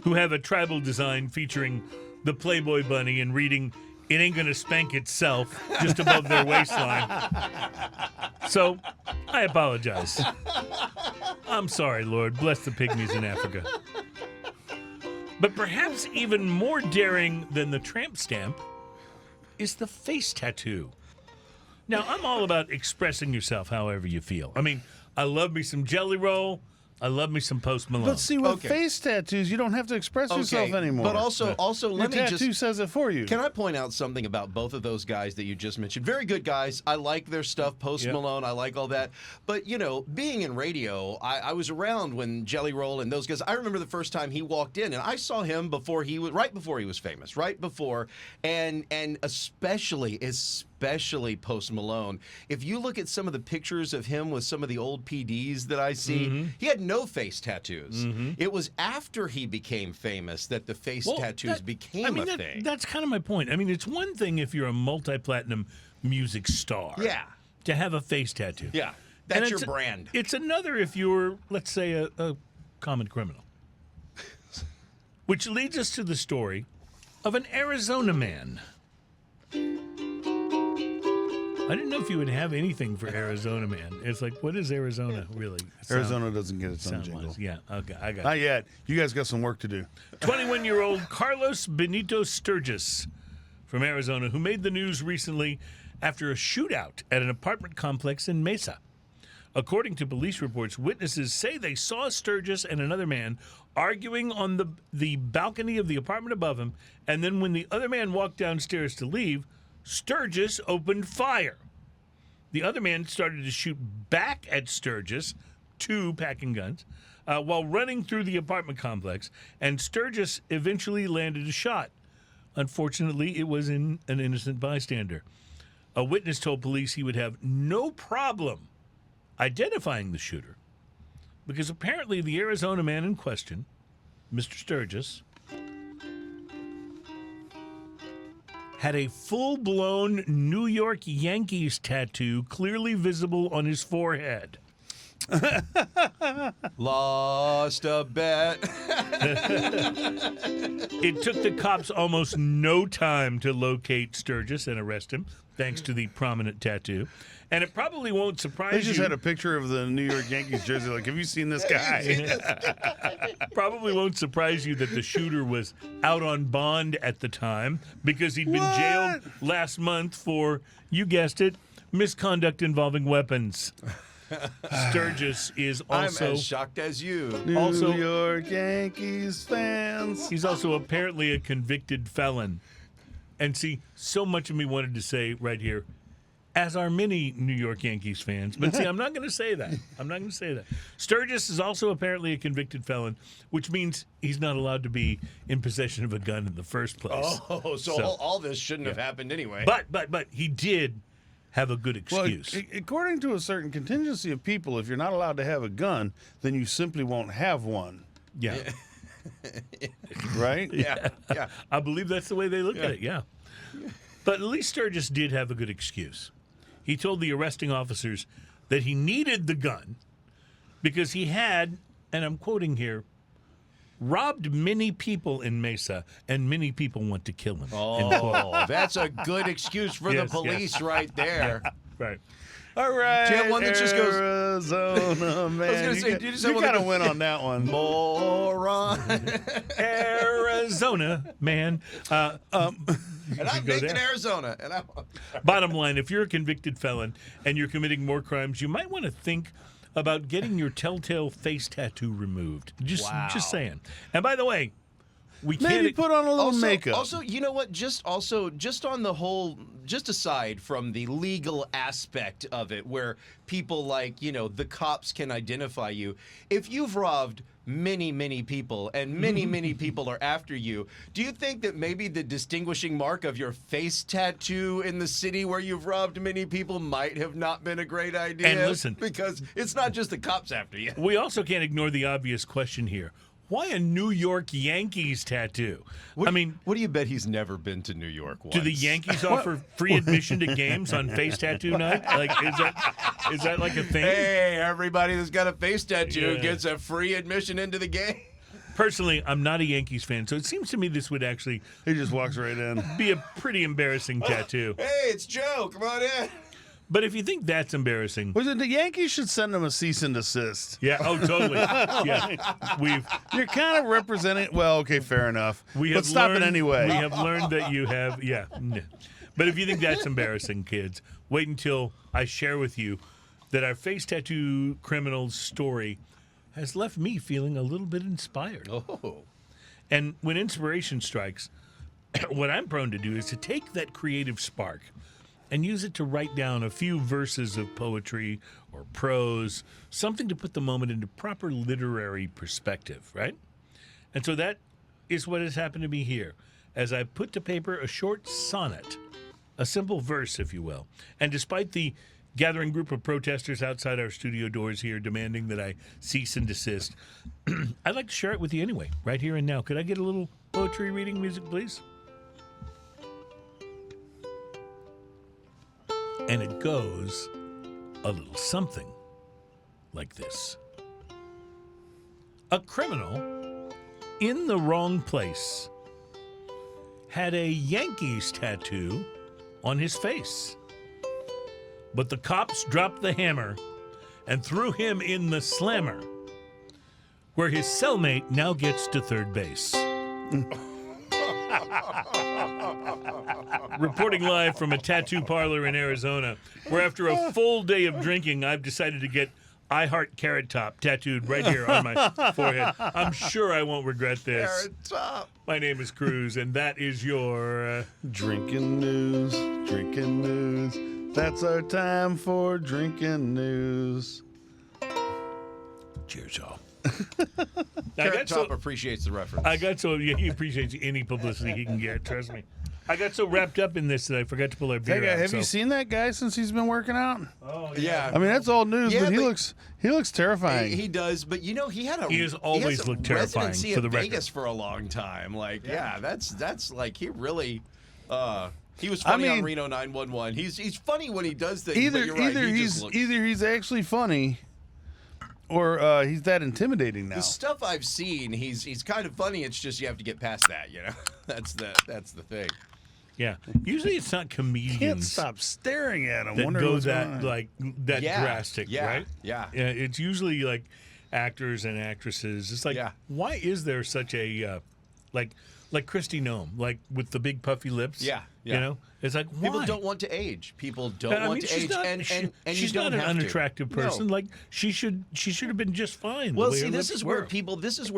who have a tribal design featuring the Playboy bunny and reading "It ain't gonna spank itself" just above their waistline. So, I apologize. I'm sorry, Lord. Bless the pygmies in Africa. But perhaps even more daring than the tramp stamp is the face tattoo. Now, I'm all about expressing yourself however you feel. I mean, I love me some Jelly Roll. I love me some Post Malone. But see, with Okay. face tattoos, you don't have to express yourself anymore. But also, Your let me tattoo just. says it for you. Can I point out something about both of those guys that you just mentioned? Very good guys. I like their stuff. Post Yep. Malone, I like all that. But, you know, being in radio, I was around when Jelly Roll and those guys, I remember the first time he walked in, and I saw him right before he was famous, right before, and especially Post Malone. If you look at some of the pictures of him with some of the old PDs that I see, he had no face tattoos. It was after he became famous that the face tattoos became a thing. That's kind of my point. I mean, it's one thing if you're a multi-platinum music star. Yeah. To have a face tattoo. Yeah. And That's your it's brand. It's another if you're, let's say, a common criminal. Which leads us to the story of an Arizona man. I didn't know if you would have anything for Arizona man. It's like, what is Arizona really? Arizona doesn't get its own Sound jingle. wise. Yeah, okay, I got it. Not yet. You guys got some work to do. 21-year-old Carlos Benito Sturgis from Arizona, who made the news recently after a shootout at an apartment complex in Mesa. According to police reports, witnesses say they saw Sturgis and another man arguing on the balcony of the apartment above him, and then when the other man walked downstairs to leave, Sturgis opened fire. The other man started to shoot back at Sturgis, two packing guns, while running through the apartment complex, and Sturgis eventually landed a shot. Unfortunately, it was in an innocent bystander. A witness told police he would have no problem identifying the shooter because apparently the Arizona man in question, Mr. Sturgis, had a full-blown New York Yankees tattoo clearly visible on his forehead. Lost a bet. It took the cops almost no time to locate Sturgis and arrest him, thanks to the prominent tattoo. And it probably won't surprise They you. just had a picture of the New York Yankees jersey. Like, have you seen this guy? Probably won't surprise you that the shooter was out on bond at the time because he'd been jailed last month for, you guessed it, misconduct involving weapons. Sturgis is I'm also as shocked as you. Also- New York Yankees fans. he's also apparently a convicted felon. And see, so much of me wanted to say right here, as are many New York Yankees fans. But see, I'm not going to say that. I'm not going to say that. Sturgis is also apparently a convicted felon, which means he's not allowed to be in possession of a gun in the first place. Oh, so all this shouldn't have happened anyway. But he did have a good Well, excuse. according to a certain contingency of people, if you're not allowed to have a gun, then you simply won't have one. yeah. Right? yeah. I believe that's the way they look at it, yeah. But at least Sturgis did have a good excuse. He told the arresting officers that he needed the gun because he had, and I'm quoting here, robbed many people in Mesa, and many people want to kill him. End quote. Oh, that's a good excuse for Yes, the police right there. Right. All right. Do you have one that just goes- Arizona, man. gonna say, do you just have you one that gotta goes- win on that one. Moron. Arizona, man. And I'm go Nathan, there. Arizona. And I'm Bottom line, if you're a convicted felon and you're committing more crimes, you might want to think about getting your telltale face tattoo removed. Just saying. And by the way, we Maybe can't. put on a little Also, makeup. also, you know what? Just on the whole, just aside from the legal aspect of it, where people like, the cops can identify you. If you've robbed many people and many people are after you, do you think that maybe the distinguishing mark of your face tattoo in the city where you've robbed many people might have not been a great idea? And listen, because it's not just the cops after you. We also can't ignore the obvious question here. Why a New York Yankees tattoo? What do you bet he's never been to New York once? Do the Yankees offer free admission to games on face tattoo night? Like, is that like a thing? Hey, everybody that's got a face tattoo gets a free admission into the game. Personally, I'm not a Yankees fan, so it seems to me this would actually He just walks right in. be a pretty embarrassing tattoo. Hey, it's Joe. Come on in. But if you think that's embarrassing, Was it the Yankees should send him a cease and desist? yeah, oh, totally. Yeah, You're kind of representing. Well, okay, fair enough. we but have stop learned, it anyway. We have learned that you have, yeah. No. But if you think that's embarrassing, kids, wait until I share with you that our face tattoo criminal's story has left me feeling a little bit inspired. Oh. And when inspiration strikes, what I'm prone to do is to take that creative spark and use it to write down a few verses of poetry or prose, something to put the moment into proper literary perspective, right? And so that is what has happened to me here, as I put to paper a short sonnet, a simple verse, if you will. And despite the gathering group of protesters outside our studio doors here demanding that I cease and desist, I'd like to share it with you anyway, right here and now. Could I get a little poetry reading music, please? And it goes a little something like this. A criminal in the wrong place had a Yankees tattoo on his face. But the cops dropped the hammer and threw him in the slammer, where his cellmate now gets to third base. Reporting live from a tattoo parlor in Arizona, where after a full day of drinking, I've decided to get I Heart Carrot Top tattooed right here on my forehead. I'm sure I won't regret this. Carrot Top. My name is Cruz, and that is your... Drinking news, drinking news. That's our time for drinking news. Cheers, y'all. Carrot Top appreciates the reference. He appreciates any publicity he can get, trust me. I got so wrapped up in this that I forgot to pull our beer out. Have you seen that guy since he's been working out? Oh, yeah. I mean, that's old news, Yeah, but but- he looks terrifying. He does, but he had a He has always a looked terrifying, residency for in the record. Vegas for a long time. Like, that's like he really. He was funny on Reno 911. He's funny when he does things. either but you're right, either he he's just looks, either he's actually funny, or he's that intimidating now. the stuff I've seen, he's kind of funny. It's just you have to get past that. That's the thing. Yeah. Usually it's not comedians Can't stop staring at him. that Wondering go what's that going on. like that Yeah, drastic, yeah, right? yeah. It's usually like actors and actresses. It's like, why is there such a like Christy Nome, like with the big puffy lips? Yeah. You know, it's like why? People don't want to age. People don't I mean, want to she's age, not, and she's you don't not an have to. unattractive person. No. Like she should have been just fine. Well, the way see, her this lips is were.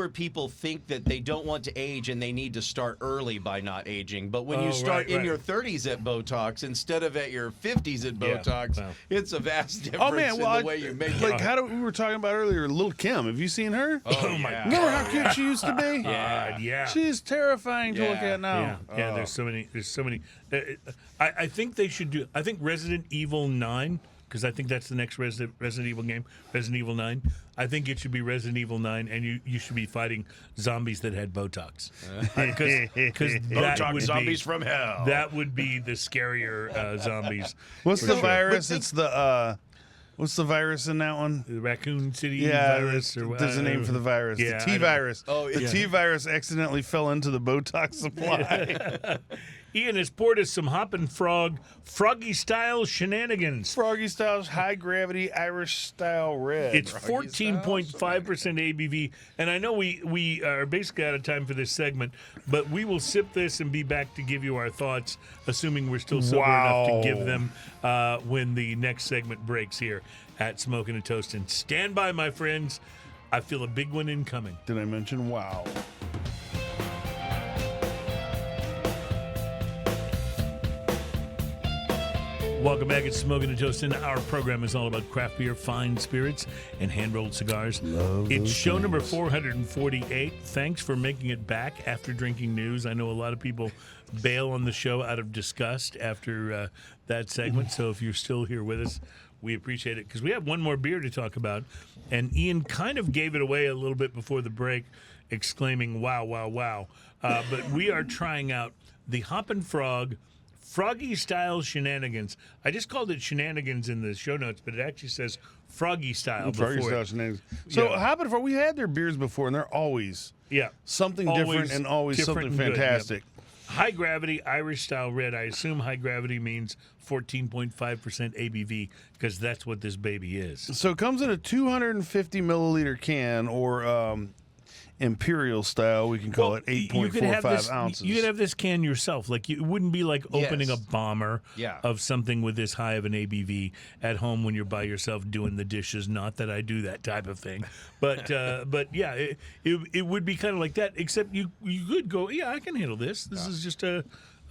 where people think that they don't want to age and they need to start early by not aging. But when you start in your 30s at Botox instead of at your 50s at Botox, it's a vast difference in the way you make it. Like we were talking about earlier, Lil' Kim. Have you seen her? Oh my God! Remember how cute she used to be? Yeah. She's terrifying to look at now. Yeah, there's so many. I think they should do. I think Resident Evil 9, because I think that's the next Resident Evil game. Resident Evil 9. I think it should be Resident Evil 9, and you should be fighting zombies that had Botox. Because Botox zombies from hell. That would be the scarier zombies. What's for the sure. virus? It's the what's the virus in that one? The Raccoon City Yeah, virus? Or there's a name for the virus. Yeah, the T virus. Oh, yeah. The T virus accidentally fell into the Botox supply. Ian has poured us some Hoppin' Froggy style Shenanigans. Froggy style's high gravity Irish style red. It's 14.5% ABV, and I know we are basically out of time for this segment, but we will sip this and be back to give you our thoughts, assuming we're still sober enough to give them when the next segment breaks here at Smoking and Toastin'. Stand by, my friends. I feel a big one incoming. Did I mention wow? Welcome back. It's Smoking and Toasting. Our program is all about craft beer, fine spirits, and hand-rolled cigars. It's show number 448. Thanks for making it back after drinking news. I know a lot of people bail on the show out of disgust after that segment. So if you're still here with us, we appreciate it because we have one more beer to talk about. And Ian kind of gave it away a little bit before the break, exclaiming, wow, wow, wow. But we are trying out the Hoppin' Frog Froggy Style Shenanigans. I just called it Shenanigans in the show notes, but it actually says Froggy Style Froggy before Style it. Shenanigans. So Yeah. Hoppin' Frog, we had their beers before, and they're always something different and always different something and good, fantastic. yep. High gravity Irish style red. I assume high gravity means 14.5% ABV because that's what this baby is. So it comes in a 250 milliliter can, or imperial style, we can call it 8.45 ounces. You could have this can yourself. Like it wouldn't be like opening a bomber Yeah. of something with this high of an ABV at home when you're by yourself doing the dishes. Not that I do that type of thing, but yeah, it would be kind of like that. Except you could go, yeah, I can handle this. This is just a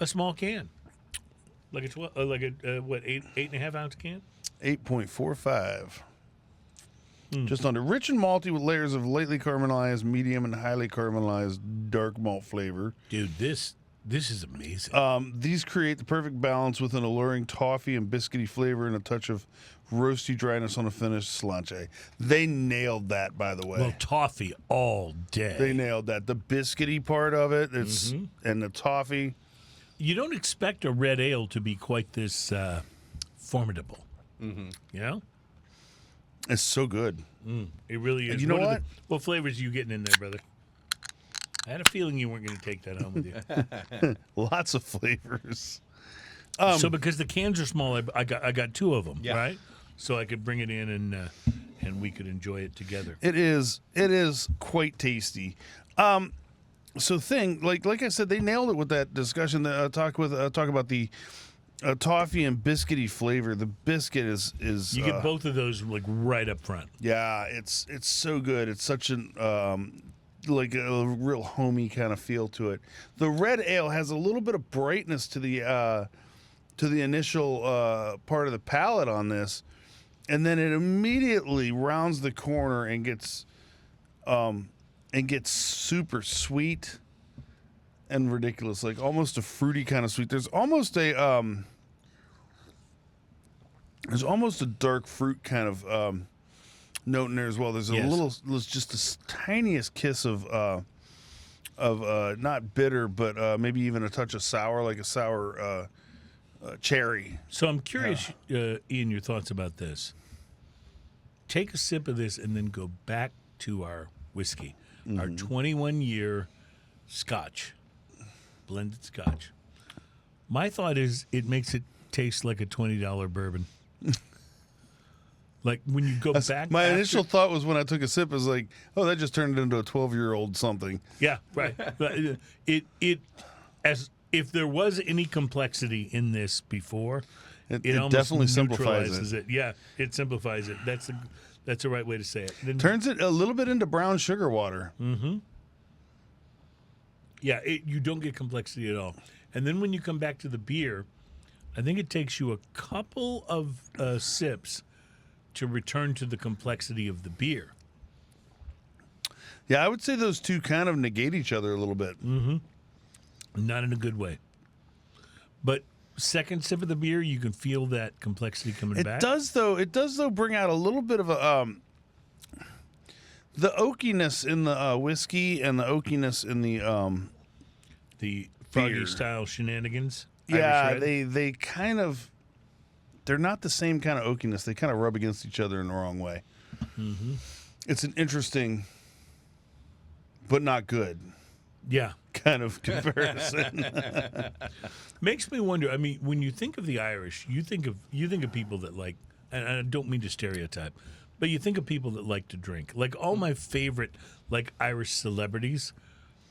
small can, like a what 8.5 ounce can. 8.45. Just under. Rich and malty with layers of lightly caramelized, medium, and highly caramelized dark malt flavor. Dude, this is amazing. These create the perfect balance with an alluring toffee and biscuity flavor and a touch of roasty dryness on a finished slanche. They nailed that, by the way. Well, toffee all day. They nailed that. The biscuity part of it, and the toffee. You don't expect a red ale to be quite this formidable. You know? It's so good. It really is. And you know what? What flavors are you getting in there, brother? I had a feeling you weren't going to take that home with you. Lots of flavors. So because the cans are small, I got two of them, Yeah. right? So I could bring it in and we could enjoy it together. It is quite tasty. So like I said, they nailed it with that discussion. Talk about the toffee and biscuity flavor. The biscuit is You get both of those like right up front. yeah, it's so good. It's such an like a real homey kind of feel to it. The red ale has a little bit of brightness to the initial part of the palate on this, and then it immediately rounds the corner and gets super sweet and ridiculous, like almost a fruity kind of sweet. There's almost a dark fruit kind of note in there as well. There's just the tiniest kiss of not bitter, but maybe even a touch of sour, like a sour cherry. So I'm curious, Ian, your thoughts about this. Take a sip of this and then go back to our whiskey, our 21-year Scotch, blended Scotch. My thought is it makes it taste like a $20 bourbon. Like when you go back. My initial thought was when I took a sip was like, oh, that just turned into a 12-year-old something. Yeah, right. It as if there was any complexity in this before, It almost definitely simplifies neutralizes it. Yeah, it simplifies it. That's the right way to say it. Then, Turns it a little bit into brown sugar water. yeah, you don't get complexity at all. And then when you come back to the beer, I think it takes you a couple of sips to return to the complexity of the beer. Yeah, I would say those two kind of negate each other a little bit. Not in a good way. But second sip of the beer, you can feel that complexity coming It back. does though bring out a little bit of a the oakiness in the whiskey and the oakiness in the Froggy beer. style Shenanigans. yeah, Irish red. they kind of, they're not the same kind of oakiness. They kind of rub against each other in the wrong way. It's an interesting but not good Yeah. kind of comparison. Makes me wonder. I mean, when you think of the Irish, you think of people that like, and I don't mean to stereotype, but you think of people that like to drink. Like all my favorite like Irish celebrities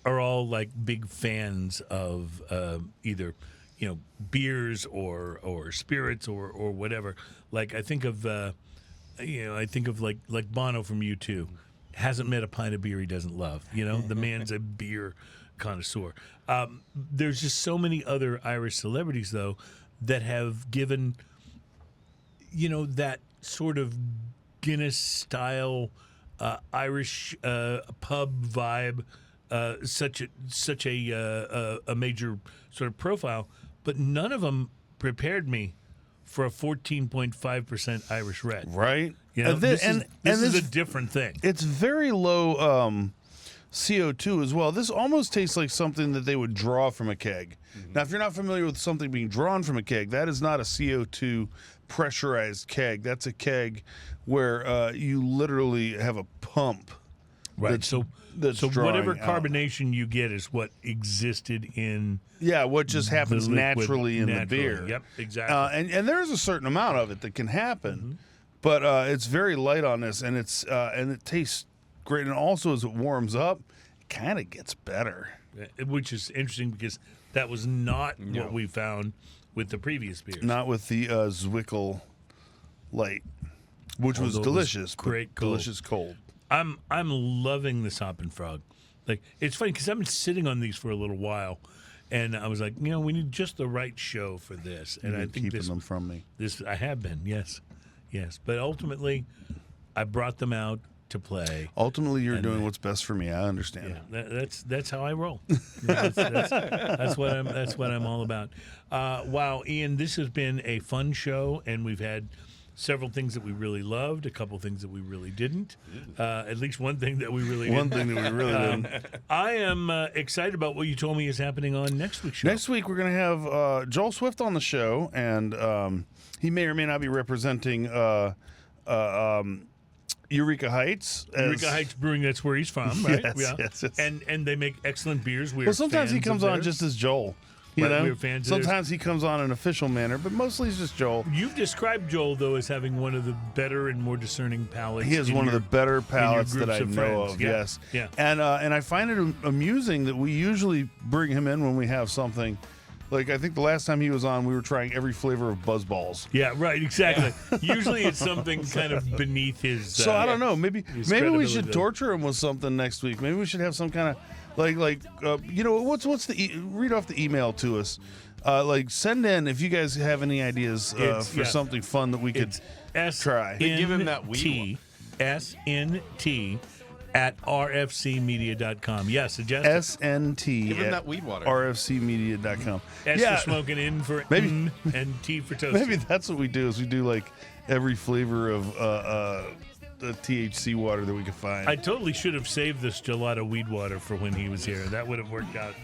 are all like big fans of either beers or spirits or whatever. Like I think of like Bono from U2. Hasn't met a pint of beer he doesn't love. The man's a beer connoisseur. There's just so many other Irish celebrities, though, that have given that sort of Guinness style Irish pub vibe, such a major sort of profile, but none of them prepared me for a 14.5% Irish red. Right. This is a different thing. It's very low CO2 as well. This almost tastes like something that they would draw from a keg. Now, if you're not familiar with something being drawn from a keg, that is not a CO2 pressurized keg. That's a keg where you literally have a pump. Right. So whatever drawing out. carbonation you get is what existed in what just happens the liquid naturally in the naturally. beer. Yep, exactly. And there's a certain amount of it that can happen, but it's very light on this, and it tastes great. And also, as it warms up, it kind of gets better. Which is interesting because that was not what we found with the previous beers. Not with the Zwickel Light, which was Although it was delicious, great but cold. delicious cold. I'm loving this Hoppin' Frog. Like, it's funny because I've been sitting on these for a little while, and I was like, we need just the right show for this. And I You've been think keeping them from me. I have been, yes. But ultimately, I brought them out to play. Ultimately, you're doing what's best for me. I understand. Yeah, that's how I roll. That's what I'm all about. Wow, Ian, this has been a fun show, and we've had several things that we really loved, a couple things that we really didn't, at least one thing that we really One didn't. thing that we really didn't. I am excited about what you told me is happening on next week's show. Next week, we're going to have Joel Swift on the show, and he may or may not be representing Eureka Heights. Eureka Heights Brewing, that's where he's from, right? Yes. And they make excellent beers. Well, sometimes he comes on just as Joel. You Right, know? we're fans of theirs. Sometimes he comes on in an official manner, but mostly he's just Joel. You've described Joel, though, as having one of the better and more discerning palates. He has in one of your- the better palates groups that I of know friends. of. Yeah. Yes. Yeah. And I find it amusing that we usually bring him in when we have something. Like, I think the last time he was on, we were trying every flavor of Buzzballs. Yeah, right, exactly. Usually it's something kind of beneath his. So I don't know. Maybe we credibility. should torture him with something next week. Maybe we should have some kind of what's the read off the email to us. Send in if you guys have any ideas for something fun that we could try. Give him that weed SNT at rfcmedia.com. Yes, suggest SNT Give him at that weed water. rfcmedia.com. S for smoking, N for Maybe- N, and T for toasting. Maybe that's what we do is we do like every flavor of the THC water that we could find. I totally should have saved this gelato weed water for when he was here. That would have worked out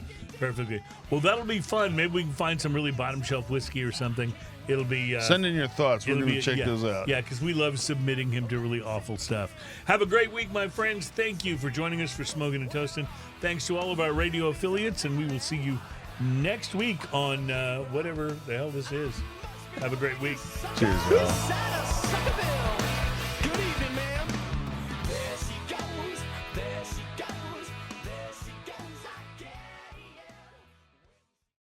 perfectly. Well, that'll be fun. Maybe we can find some really bottom shelf whiskey or something. It'll be Send in your thoughts. We're going to check those out. Yeah, because we love submitting him to really awful stuff. Have a great week, my friends. Thank you for joining us for Smoking and Toasting. Thanks to all of our radio affiliates, and we will see you next week on whatever the hell this is. Have a great week. Cheers, y'all. Santa Suckerville.